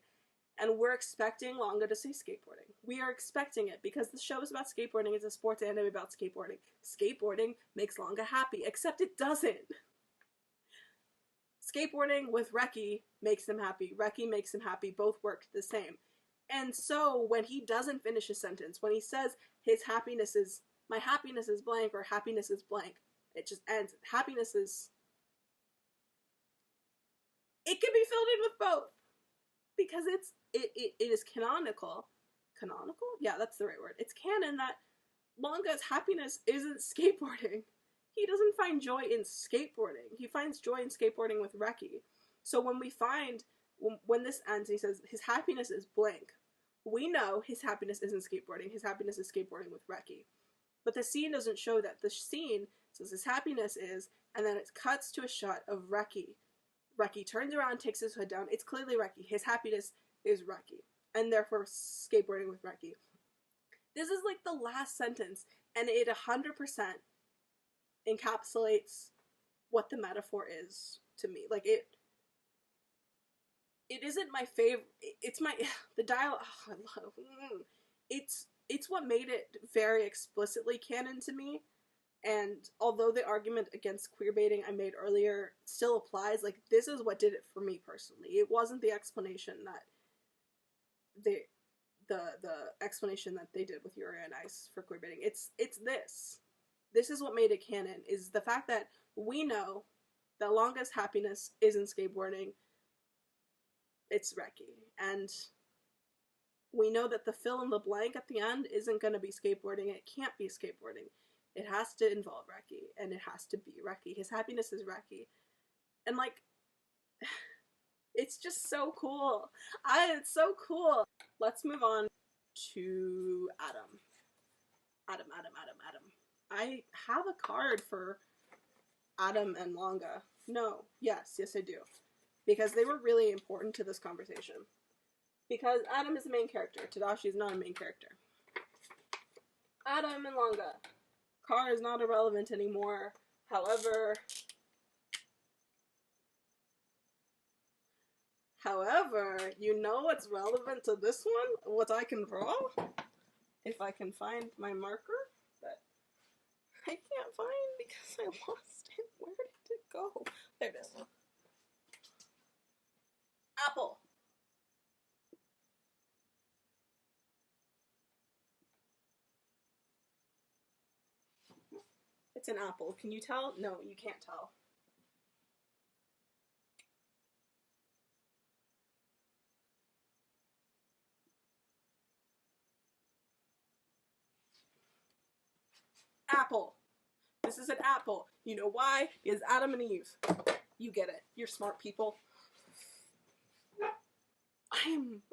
And we're expecting Longa to say skateboarding. We are expecting it because the show is about skateboarding. It's a sports anime about skateboarding. Skateboarding makes Longa happy, except it doesn't. Skateboarding with Reki makes him happy. Reki makes him happy. Both work the same. And so when he doesn't finish a sentence, when he says his happiness is, my happiness is blank, or happiness is blank, it just ends. Happiness is, it can be filled in with both. Because it is canonical. Canonical? Yeah, that's the right word. It's canon that Longa's happiness isn't skateboarding. He doesn't find joy in skateboarding. He finds joy in skateboarding with Reki. So when we find, when this ends, he says his happiness is blank. We know his happiness isn't skateboarding. His happiness is skateboarding with Reki. But the scene doesn't show that. The scene says his happiness is, and then it cuts to a shot of Reki. Reki turns around, takes his hood down. It's clearly Reki. His happiness is Reki. And therefore skateboarding with Reki. This is like the last sentence, and it 100% encapsulates what the metaphor is to me. Like, it isn't my favorite. It's my, the dialogue, oh, I love, it's what made it very explicitly canon to me. And although the argument against queerbaiting I made earlier still applies, like, this is what did it for me personally. It wasn't the explanation that the explanation that they did with Yuri on Ice for queerbaiting. It's this. This is what made it canon, is the fact that we know that Longa's happiness isn't skateboarding, it's Reki. And we know that the fill in the blank at the end isn't going to be skateboarding. It can't be skateboarding. It has to involve Reki, and it has to be Reki. His happiness is Reki. And, like, it's just so cool. It's so cool. Let's move on to Adam. Adam. I have a card for Adam and Longa. No. Yes, I do. Because they were really important to this conversation. Because Adam is the main character. Tadashi is not a main character. Adam and Longa. Car is not irrelevant anymore. However, you know what's relevant to this one? What I can draw? If I can find my marker that I can't find because I lost it. Where did it go? There it is. Apple. It's an apple. Can you tell? No, you can't tell. Apple. This is an apple. You know why? Because Adam and Eve. You get it. You're smart people. I am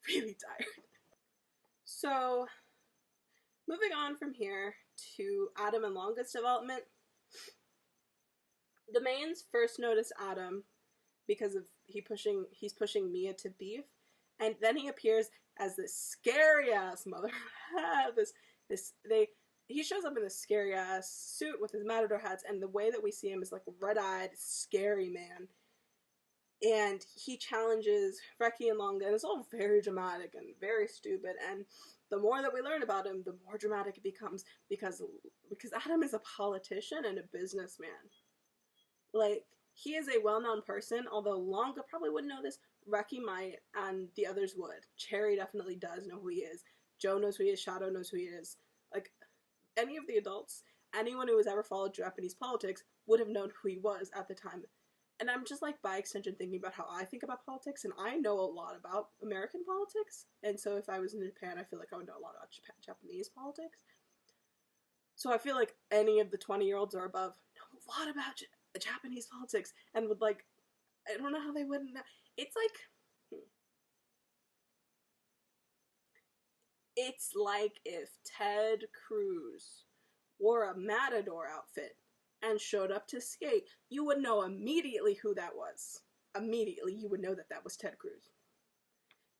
really tired. So, moving on from here to Adam and Longa's development. The mains first notice Adam because of he's pushing Mia to beef, and then he appears as this scary ass mother. He shows up in this scary ass suit with his matador hats, and the way that we see him is like a red-eyed, scary man. And he challenges Reki and Longa, and it's all very dramatic and very stupid. And the more that we learn about him, the more dramatic it becomes because Adam is a politician and a businessman. Like, he is a well-known person, although Longa probably wouldn't know this. Reki might, and the others would. Cherry definitely does know who he is. Joe knows who he is. Shadow knows who he is. Like, any of the adults, anyone who has ever followed Japanese politics would have known who he was at the time. And I'm just, like, by extension thinking about how I think about politics, and I know a lot about American politics, and so if I was in Japan, I feel like I would know a lot about Japanese politics. So I feel like any of the 20-year-olds or above know a lot about Japanese politics, and would, like, I don't know how they wouldn't know. It's like if Ted Cruz wore a matador outfit and showed up to skate, you would know immediately who that was. Immediately, you would know that that was Ted Cruz.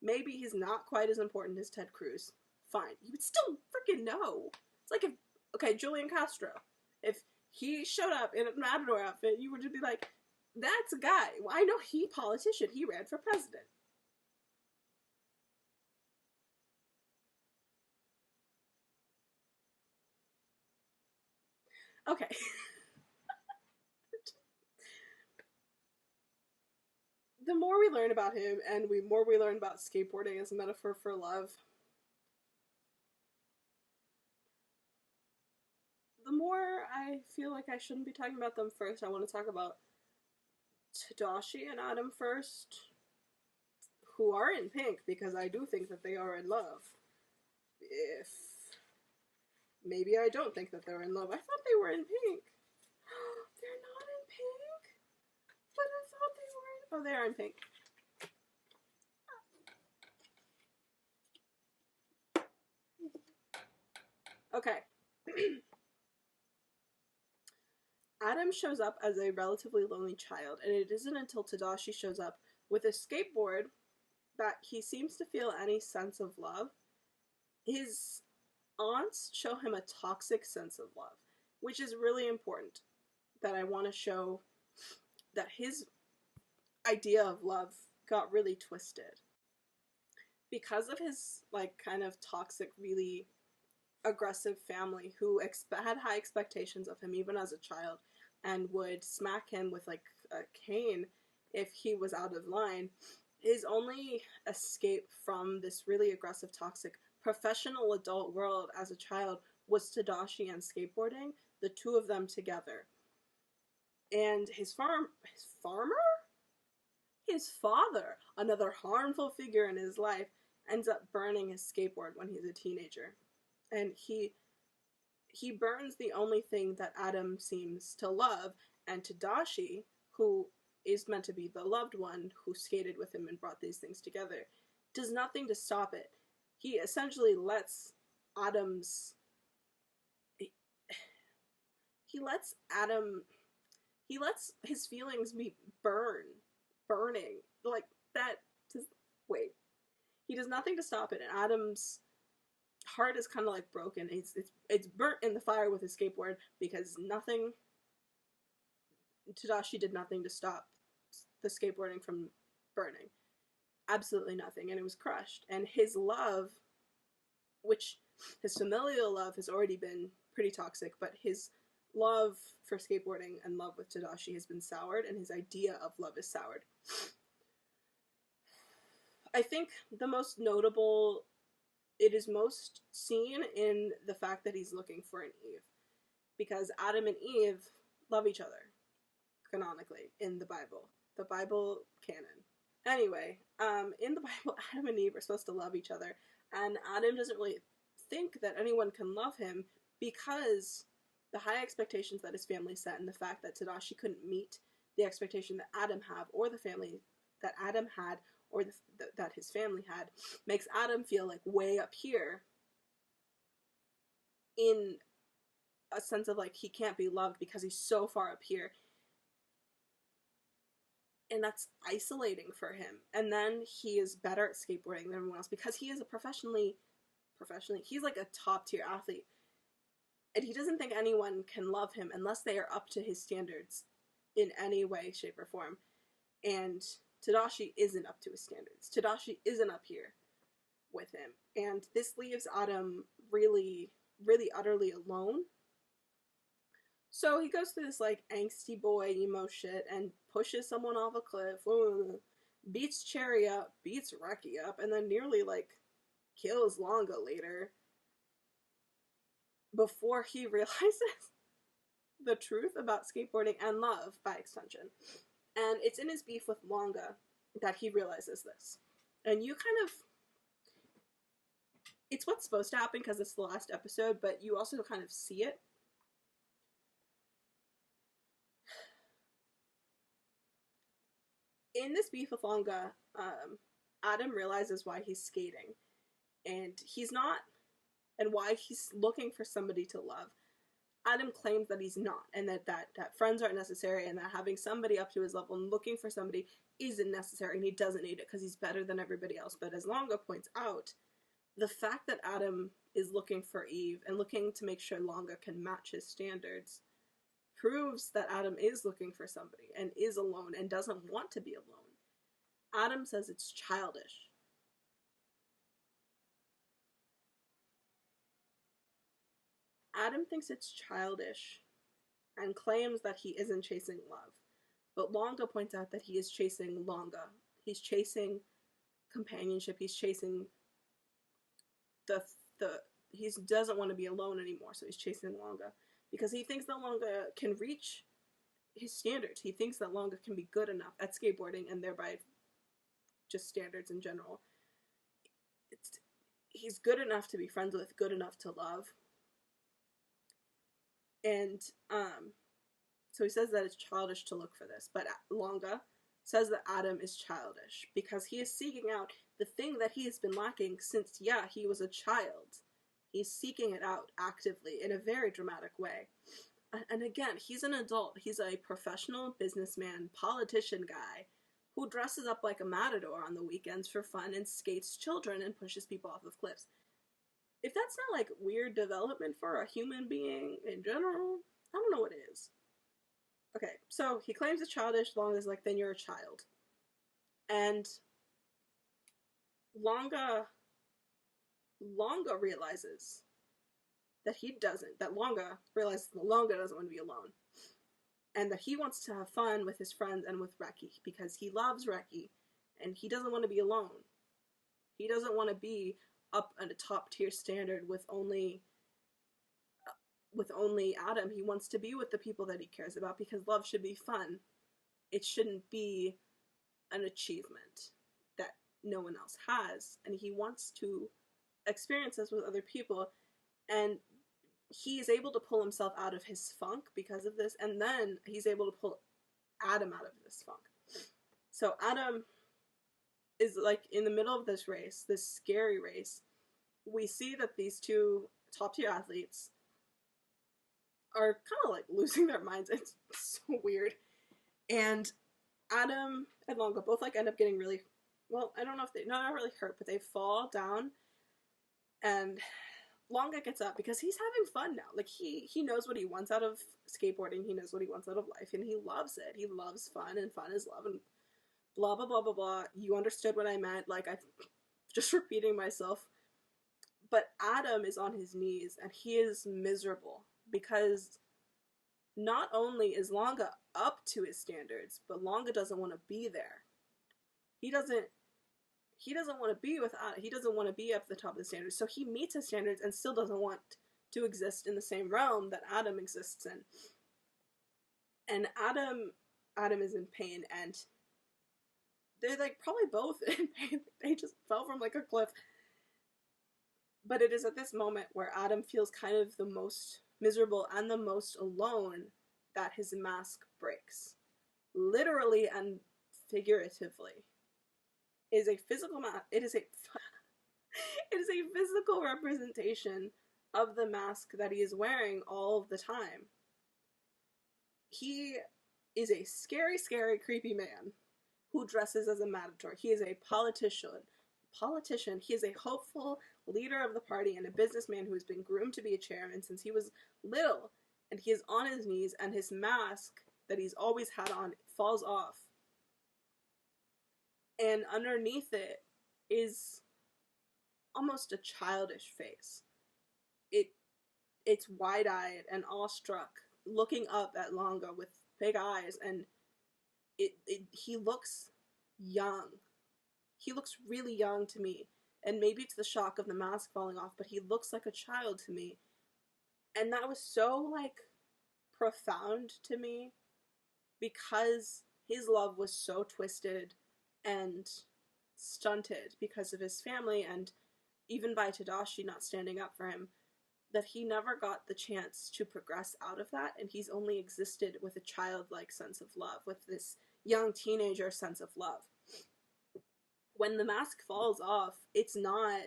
Maybe he's not quite as important as Ted Cruz. Fine. You would still freaking know. It's like if, okay, Julian Castro. If he showed up in a Matador outfit, you would just be like, that's a guy. Well, I know he politician. He ran for president. Okay. The more we learn about him and the more we learn about skateboarding as a metaphor for love, the more I feel like I shouldn't be talking about them first. I want to talk about Tadashi and Adam first, who are in pink, because I do think that they are in love. If maybe I don't think that they're in love. I thought they were in pink. They're not in pink? But I thought they were in... Oh, they are in pink. Okay. Adam shows up as a relatively lonely child, and it isn't until Tadashi shows up with a skateboard that he seems to feel any sense of love. His aunts show him a toxic sense of love, which is really important, that I want to show that his idea of love got really twisted. Because of his, like, kind of toxic, really aggressive family who had high expectations of him even as a child and would smack him with, like, a cane if he was out of line, his only escape from this really aggressive, toxic, professional adult world as a child was Tadashi and skateboarding, the two of them together. And his father, another harmful figure in his life, ends up burning his skateboard when he's a teenager. And he burns the only thing that Adam seems to love, and Tadashi, who is meant to be the loved one who skated with him and brought these things together, does nothing to stop it. He essentially lets he lets his feelings be burning. Like, that, just, wait. He does nothing to stop it, and Adam's heart is kind of like broken. It's burnt in the fire with his skateboard because Tadashi did nothing to stop the skateboarding from burning. Absolutely nothing, and it was crushed. And his love, which his familial love has already been pretty toxic, but his love for skateboarding and love with Tadashi has been soured, and his idea of love is soured. I think the most notable, it is most seen in the fact that he's looking for an Eve. Because Adam and Eve love each other, canonically, in the Bible canon. Anyway, in the Bible, Adam and Eve are supposed to love each other, and Adam doesn't really think that anyone can love him because the high expectations that his family set and the fact that Tadashi couldn't meet the expectation that Adam had, or the family that Adam had, or that his family had, makes Adam feel like way up here in a sense of like he can't be loved because he's so far up here. And that's isolating for him. And then he is better at skateboarding than everyone else because he is a professionally, he's like a top tier athlete. And he doesn't think anyone can love him unless they are up to his standards in any way, shape, or form. And Tadashi isn't up to his standards. Tadashi isn't up here with him. And this leaves Adam really, really utterly alone. So he goes through this, like, angsty boy emo shit and pushes someone off a cliff, beats Cherry up, beats Reki up, and then nearly, like, kills Longa later before he realizes the truth about skateboarding and love, by extension. And it's in his beef with Longa that he realizes this. And you kind of... It's what's supposed to happen because it's the last episode, but you also kind of see it. In this beef with Longa, Adam realizes why he's skating. And he's not... And why he's looking for somebody to love. Adam claims that he's not, and that friends aren't necessary, and that having somebody up to his level and looking for somebody isn't necessary, and he doesn't need it because he's better than everybody else. But as Longa points out, the fact that Adam is looking for Eve and looking to make sure Longa can match his standards proves that Adam is looking for somebody and is alone and doesn't want to be alone. Adam says it's childish. Adam thinks it's childish and claims that he isn't chasing love. But Longa points out that he is chasing Longa. He's chasing companionship. He's chasing he doesn't want to be alone anymore, so he's chasing Longa. Because he thinks that Longa can reach his standards. He thinks that Longa can be good enough at skateboarding and thereby just standards in general. He's good enough to be friends with, good enough to love. And so he says that it's childish to look for this. But Longa says that Adam is childish because he is seeking out the thing that he has been lacking since, he was a child. He's seeking it out actively in a very dramatic way. And again, he's an adult. He's a professional businessman, politician guy who dresses up like a matador on the weekends for fun and skates children and pushes people off of cliffs. If that's not like weird development for a human being in general, I don't know what is. Okay, so he claims it's childish. Longa's like, then you're a child. And Longa realizes that he doesn't, that Longa realizes that Longa doesn't want to be alone. And that he wants to have fun with his friends and with Reki because he loves Reki and he doesn't want to be alone. He doesn't want to be up at a top tier standard with only Adam. He wants to be with the people that he cares about because love should be fun. It shouldn't be an achievement that no one else has. And he wants to experience this with other people. And he is able to pull himself out of his funk because of this. And then he's able to pull Adam out of this funk. So Adam is like in the middle of this race, this scary race. We see that these two top tier athletes are kind of like losing their minds. It's so weird. And Adam and Longa both like end up getting really, well, I don't know if they, no, not really hurt, but they fall down. And Longa gets up because he's having fun now. Like he knows what he wants out of skateboarding. He knows what he wants out of life, and he loves it. He loves fun, and fun is love, and blah blah blah blah blah. You understood what I meant. Like I'm just repeating myself. But Adam is on his knees, and he is miserable because not only is Longa up to his standards, but Longa doesn't want to be there. He doesn't want to be with Adam. He doesn't want to be up at the top of the standards. So he meets his standards and still doesn't want to exist in the same realm that Adam exists in. And Adam is in pain, and they're like probably both in pain. They just fell from like a cliff. But it is at this moment where Adam feels kind of the most miserable and the most alone that his mask breaks. Literally and figuratively. It is a physical it is a physical representation of the mask that he is wearing all of the time. He is a scary, scary, creepy man who dresses as a matador. He is a politician. He is a hopeful leader of the party and a businessman who has been groomed to be a chairman since he was little. And he is on his knees, and his mask that he's always had on falls off. And underneath it is almost a childish face. It's wide-eyed and awestruck, looking up at Longa with big eyes, and he looks young. He looks really young to me, and maybe it's the shock of the mask falling off, but he looks like a child to me. And that was so, like, profound to me, because his love was so twisted and stunted because of his family, and even by Tadashi not standing up for him, that he never got the chance to progress out of that, and he's only existed with a childlike sense of love, with this young teenager sense of love. When the mask falls off, it's not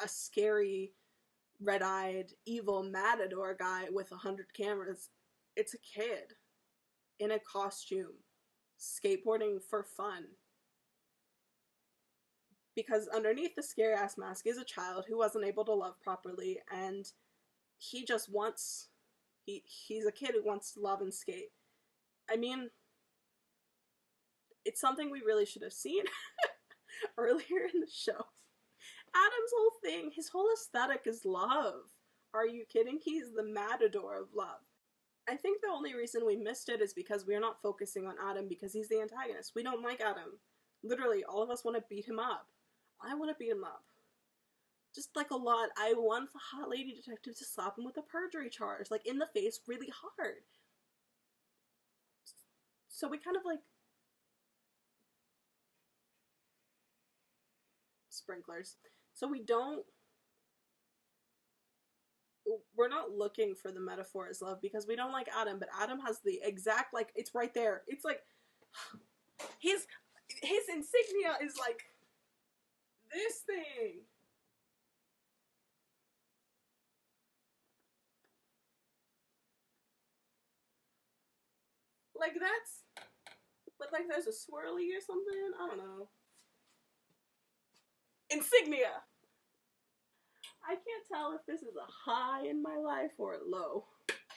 a scary red-eyed, evil matador guy with 100 cameras. It's a kid in a costume, skateboarding for fun. Because underneath the scary-ass mask is a child who wasn't able to love properly, and he just wants... He's a kid who wants to love and skate. I mean, it's something we really should have seen earlier in the show. Adam's whole thing, his whole aesthetic is love. Are you kidding? He's the matador of love. I think the only reason we missed it is because we're not focusing on Adam because he's the antagonist. We don't like Adam. Literally, all of us want to beat him up. I want to beat him up. Just like a lot. I want the hot lady detective to slap him with a perjury charge, like in the face really hard. So we kind of like... Sprinklers. So we're not looking for the metaphor as love because we don't like Adam, but Adam has the exact, like, it's right there. It's like, his insignia is like this thing. Like that's, but like there's a swirly or something, I don't know. Insignia! I can't tell if this is a high in my life or a low.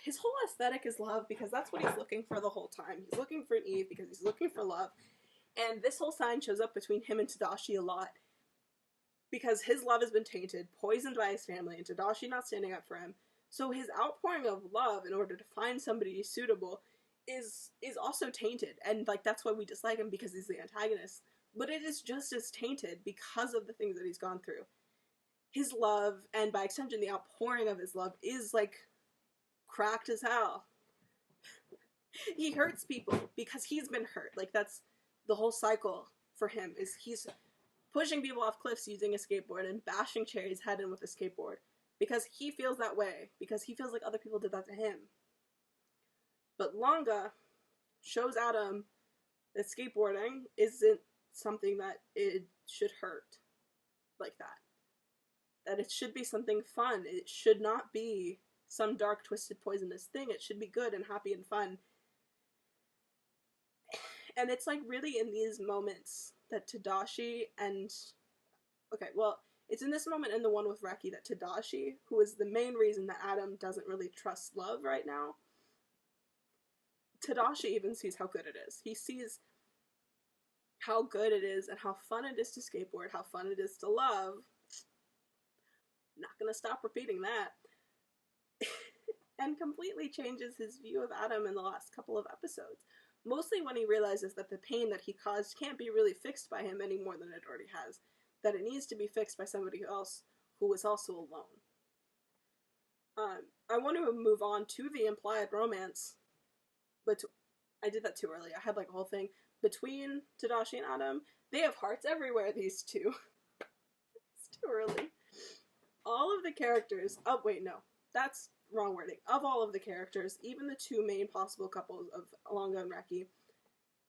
His whole aesthetic is love because that's what he's looking for the whole time. He's looking for an Eve because he's looking for love. And this whole sign shows up between him and Tadashi a lot. Because his love has been tainted, poisoned by his family, and Tadashi not standing up for him. So his outpouring of love in order to find somebody suitable is also tainted. And like that's why we dislike him, because he's the antagonist. But it is just as tainted because of the things that he's gone through. His love, and by extension the outpouring of his love, is like cracked as hell. He hurts people because he's been hurt. Like that's the whole cycle for him, is he's pushing people off cliffs using a skateboard and bashing Cherry's head in with a skateboard because he feels that way, because he feels like other people did that to him. But Longa shows Adam that skateboarding isn't something that it should hurt like that. That it should be something fun. It should not be some dark, twisted, poisonous thing. It should be good and happy and fun. And it's like really in these moments that Tadashi and... Okay, well, it's in this moment and the one with Reki that Tadashi, who is the main reason that Adam doesn't really trust love right now, Tadashi even sees how good it is. He sees how good it is and how fun it is to skateboard, how fun it is to love. Not gonna stop repeating that. And completely changes his view of Adam in the last couple of episodes. Mostly when he realizes that the pain that he caused can't be really fixed by him any more than it already has. That it needs to be fixed by somebody else who is also alone. I want to move on to the implied romance, but I did that too early. I had like a whole thing between Tadashi and Adam. They have hearts everywhere, these two. It's too early. All of the characters... Oh, wait, no. That's wrong wording. Of all of the characters, even the two main possible couples of Longa and Reki,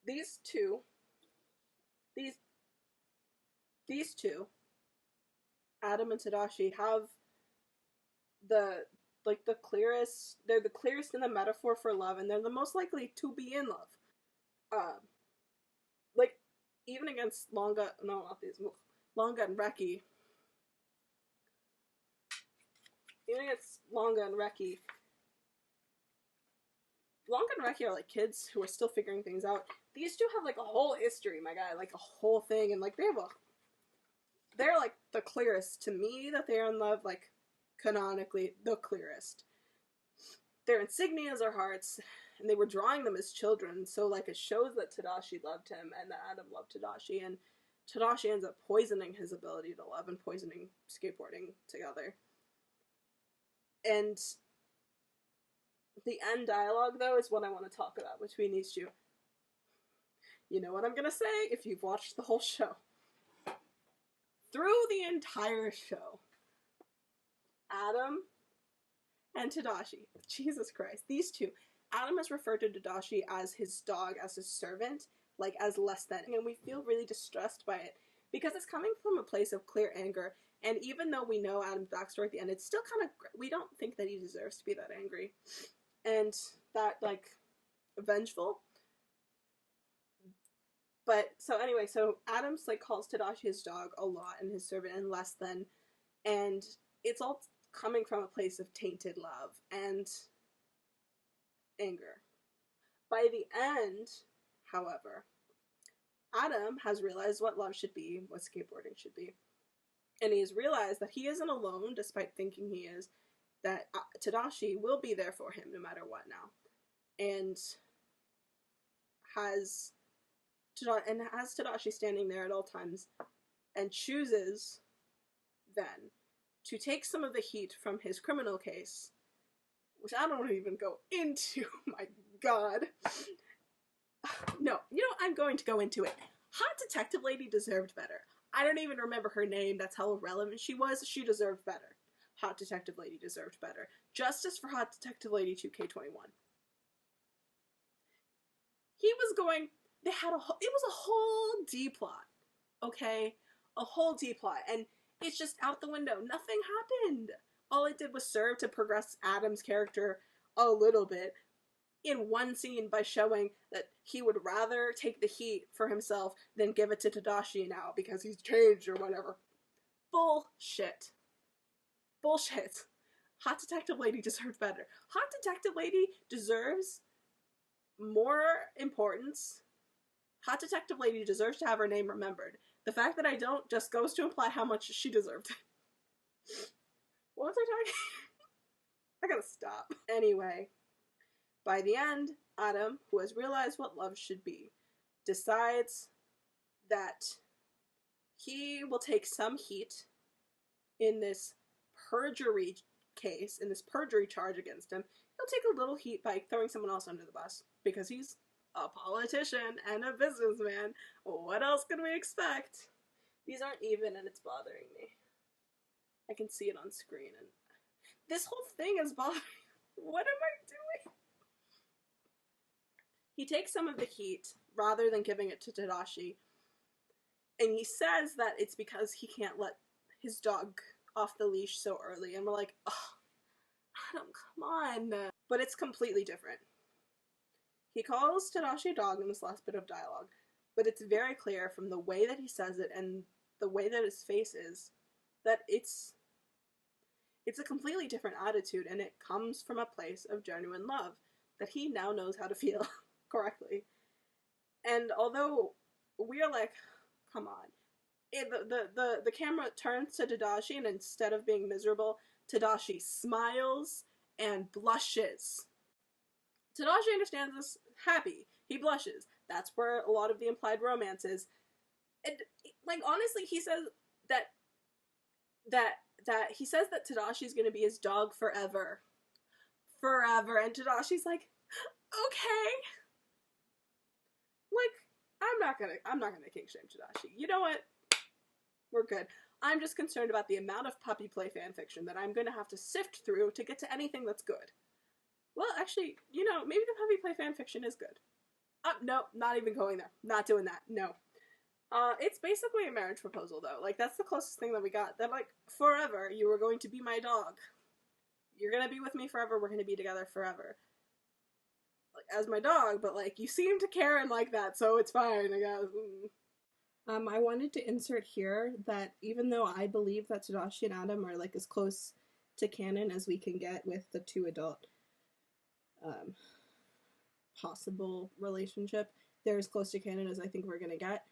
these two, Adam and Tadashi, have the clearest... They're the clearest in the metaphor for love, and they're the most likely to be in love. Like, even against Longa... No, not these. Longa and Reki... Even against Longa and Reki are like kids who are still figuring things out. These two have like a whole history, my guy, like a whole thing, and like they're like the clearest to me that they're in love, like canonically the clearest. Their insignias are hearts, and they were drawing them as children, so like it shows that Tadashi loved him and that Adam loved Tadashi, and Tadashi ends up poisoning his ability to love and poisoning skateboarding together. And the end dialogue, though, is what I want to talk about between these two. You know what I'm gonna say if you've watched the whole show. Through the entire show, Adam and Tadashi, Jesus Christ, these two, Adam has referred to Tadashi as his dog, as his servant, like as less than, and we feel really distressed by it, because it's coming from a place of clear anger, And even though we know Adam's backstory at the end, it's still kind of, we don't think that he deserves to be that angry and that, like, vengeful. But so anyway, so Adams, like, calls Tadashi his dog a lot and his servant and less than, and it's all coming from a place of tainted love and anger. By the end, however, Adam has realized what love should be, what skateboarding should be. And he has realized that he isn't alone, despite thinking he is, that Tadashi will be there for him no matter what now. And has Tadashi standing there at all times, and chooses then to take some of the heat from his criminal case, which I don't even go into, my god. No, you know, I'm going to go into it. Hot Detective Lady deserved better. I don't even remember her name, that's how irrelevant she was. She deserved better. Hot Detective Lady deserved better. Justice for Hot Detective Lady 2K21. He was going, it was a whole D-plot, okay? A whole D-plot, and it's just out the window. Nothing happened. All it did was serve to progress Adam's character a little bit in one scene by showing that he would rather take the heat for himself than give it to Tadashi now because he's changed or whatever. Bullshit. Bullshit. Hot Detective Lady deserved better. Hot Detective Lady deserves more importance. Hot Detective Lady deserves to have her name remembered. The fact that I don't just goes to imply how much she deserved. What was I talking? I gotta stop. Anyway, by the end, Adam, who has realized what love should be, decides that he will take some heat in this perjury case, in this perjury charge against him. He'll take a little heat by throwing someone else under the bus, because he's a politician and a businessman. What else can we expect? These aren't even, and it's bothering me. I can see it on screen, and this whole thing is bothering me. What am I doing? He takes some of the heat, rather than giving it to Tadashi, and he says that it's because he can't let his dog off the leash so early, and we're like, oh, Adam, come on. But it's completely different. He calls Tadashi a dog in this last bit of dialogue, but it's very clear from the way that he says it and the way that his face is that it's a completely different attitude, and it comes from a place of genuine love that he now knows how to feel correctly. And although we are like, come on, the camera turns to Tadashi, and instead of being miserable, Tadashi smiles and blushes. Tadashi understands this, happy. He blushes. That's where a lot of the implied romance is. And, like, honestly, he says that he says that Tadashi's gonna be his dog forever. Forever. And Tadashi's like, okay. Like, I'm not gonna kink shame Tadashi. You know what? We're good. I'm just concerned about the amount of puppy play fanfiction that I'm gonna have to sift through to get to anything that's good. Well, actually, you know, maybe the puppy play fanfiction is good. No, not even going there. Not doing that. No. It's basically a marriage proposal, though. Like, that's the closest thing that we got. That, like, forever, you were going to be my dog. You're gonna be with me forever, we're gonna be together forever. Like, as my dog, but, like, you seem to care and like that, so it's fine, I guess. I wanted to insert here that even though I believe that Tadashi and Adam are, like, as close to canon as we can get with the two adult, possible relationship, they're as close to canon as I think we're gonna get.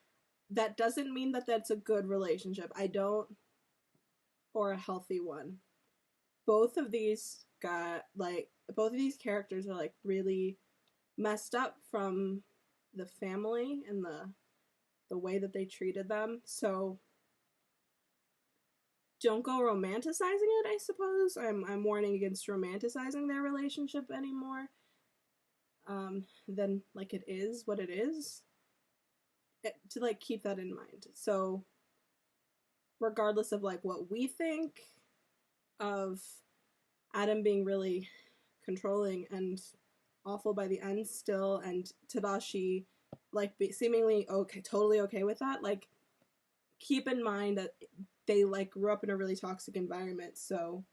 That doesn't mean that that's a good relationship. Or a healthy one. Both of these characters are, like, really messed up from the family and the way that they treated them, so don't go romanticizing it, I suppose. I'm warning against romanticizing their relationship anymore. Then, like, it is what it is. To, like, keep that in mind. So, regardless of, like, what we think of Adam being really controlling and awful by the end still, and Tadashi, like, seemingly okay, totally okay with that, like, keep in mind that they like grew up in a really toxic environment, so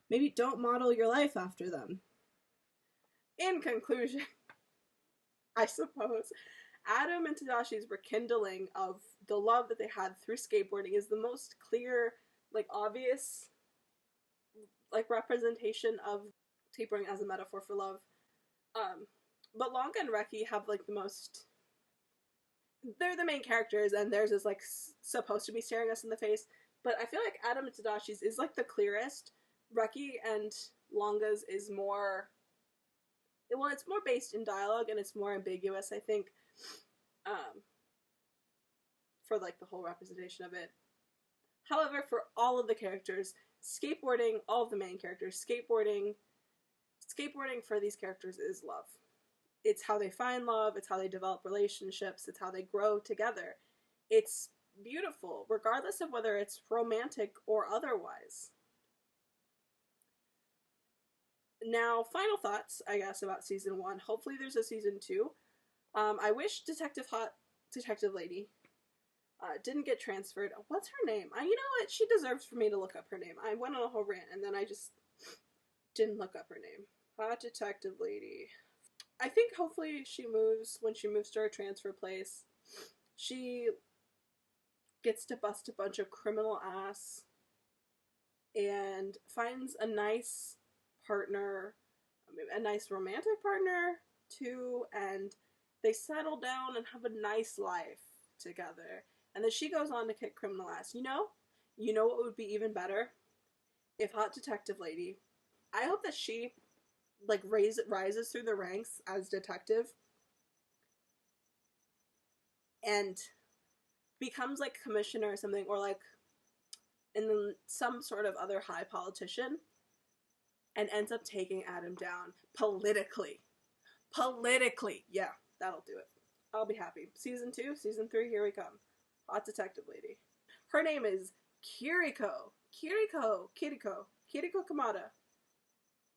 maybe don't model your life after them. In conclusion, I suppose Adam and Tadashi's rekindling of the love that they had through skateboarding is the most clear, like obvious, like representation of skateboarding as a metaphor for love. But Lanka and Reki have like the most. They're the main characters, and theirs is like supposed to be staring us in the face. But I feel like Adam and Tadashi's is like the clearest. Reki and Langa's is more. Well, it's more based in dialogue, and it's more ambiguous, I think, for like the whole representation of it. However, for all of the characters, skateboarding, all of the main characters, skateboarding for these characters is love. It's how they find love, it's how they develop relationships, it's how they grow together. It's beautiful, regardless of whether it's romantic or otherwise. Now, final thoughts, I guess, about season 1. Hopefully there's a season 2. I wish Detective Lady didn't get transferred. What's her name? You know what? She deserves for me to look up her name. I went on a whole rant, and then I just didn't look up her name. Hot Detective Lady. I think hopefully when she moves to her transfer place, she gets to bust a bunch of criminal ass and finds a nice partner, a nice romantic partner too, and they settle down and have a nice life together. And then she goes on to kick criminal ass. You know what would be even better? If Hot Detective Lady, I hope that she like rises through the ranks as detective and becomes like commissioner or something, or like in some sort of other high politician, and ends up taking Adam down politically. Yeah, that'll do it. I'll be happy. Season 2, season 3, here we come. Hot Detective Lady. Her name is Kiriko Kamada.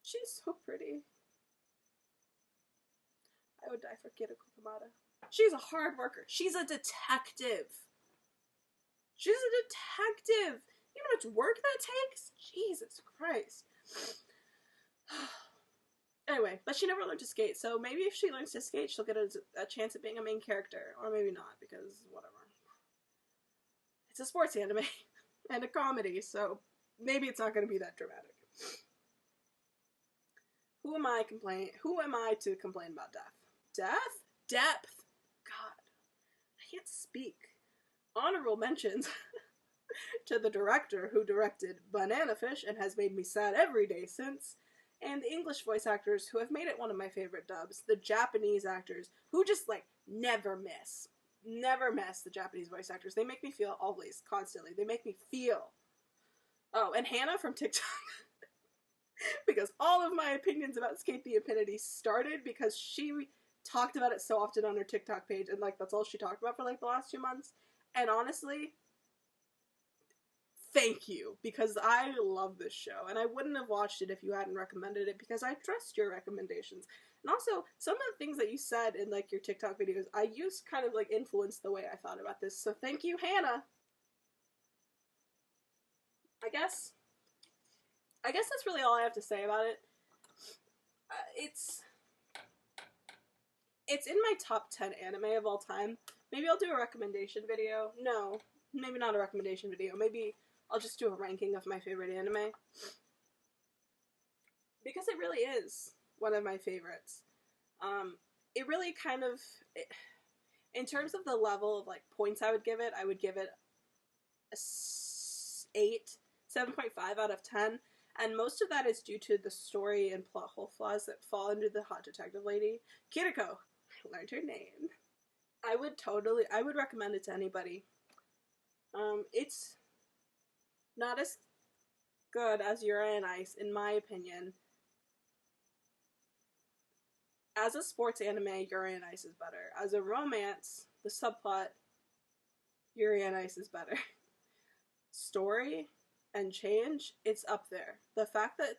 She's so pretty. I would die for Kiriko Kamada. She's a hard worker. She's a detective. You know how much work that takes? Jesus Christ. Anyway, but she never learned to skate, so maybe if she learns to skate, she'll get a chance at being a main character. Or maybe not, because whatever. It's a sports anime and a comedy, so maybe it's not going to be that dramatic. Who am I to complain about death? Depth? God. I can't speak. Honorable mentions to the director who directed Banana Fish and has made me sad every day since, and the English voice actors who have made it one of my favorite dubs, the Japanese actors who just like never miss the Japanese voice actors. They make me feel always, constantly. They make me feel. Oh, and Hannah from TikTok. Because all of my opinions about Sk8 the Infinity started because she talked about it so often on her TikTok page, and like that's all she talked about for like the last 2 months. And honestly, thank you, because I love this show, and I wouldn't have watched it if you hadn't recommended it, because I trust your recommendations. And also, some of the things that you said in like your TikTok videos, I used kind of like influenced the way I thought about this. So thank you, Hannah. I guess that's really all I have to say about it. It's in my top 10 anime of all time. Maybe I'll do a recommendation video. No, maybe not a recommendation video. Maybe I'll just do a ranking of my favorite anime. Because it really is one of my favorites. It really kind of, in terms of the level of like points I would give it a 7.5 out of 10. And most of that is due to the story and plot hole flaws that fall under the Hot Detective Lady. Kiriko, I learned her name. I would recommend it to anybody. It's not as good as Yuri on Ice, in my opinion. As a sports anime, Yuri on Ice is better. As a romance, the subplot, Yuri on Ice is better. Story and change, it's up there. The fact that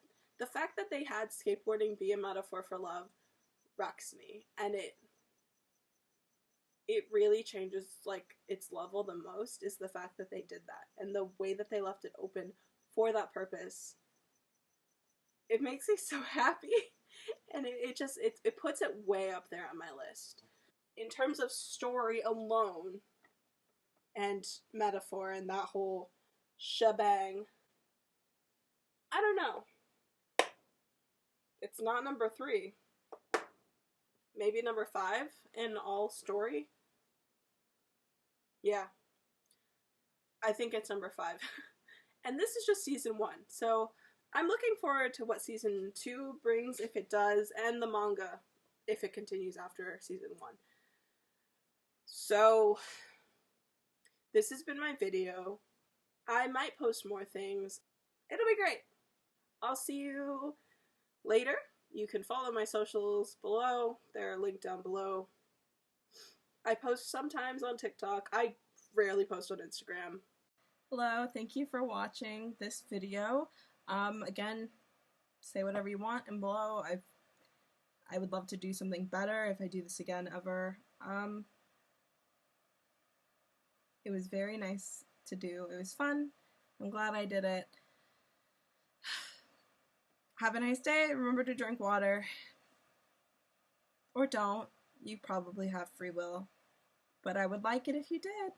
they had skateboarding be a metaphor for love wrecks me, and it really changes like its level the most is the fact that they did that, and the way that they left it open for that purpose. It makes me so happy. And it puts it way up there on my list. In terms of story alone and metaphor and that whole shebang, I don't know. It's not number 3. Maybe number 5 in all story. Yeah. I think it's number 5. And this is just season 1. So I'm looking forward to what season 2 brings, if it does, and the manga, if it continues after season 1. So, this has been my video. I might post more things. It'll be great. I'll see you later. You can follow my socials below. They're linked down below. I post sometimes on TikTok. I rarely post on Instagram. Hello, thank you for watching this video. Again, say whatever you want and below. I would love to do something better if I do this again ever. It was very nice to do. It was fun. I'm glad I did it. Have a nice day. Remember to drink water. Or don't. You probably have free will. But I would like it if you did.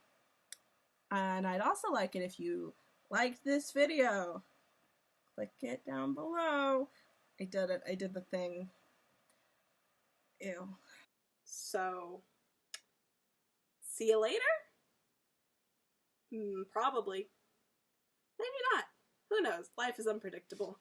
And I'd also like it if you liked this video. Click it down below. I did it. I did the thing. Ew. So, see you later? Probably. Maybe not. Who knows? Life is unpredictable.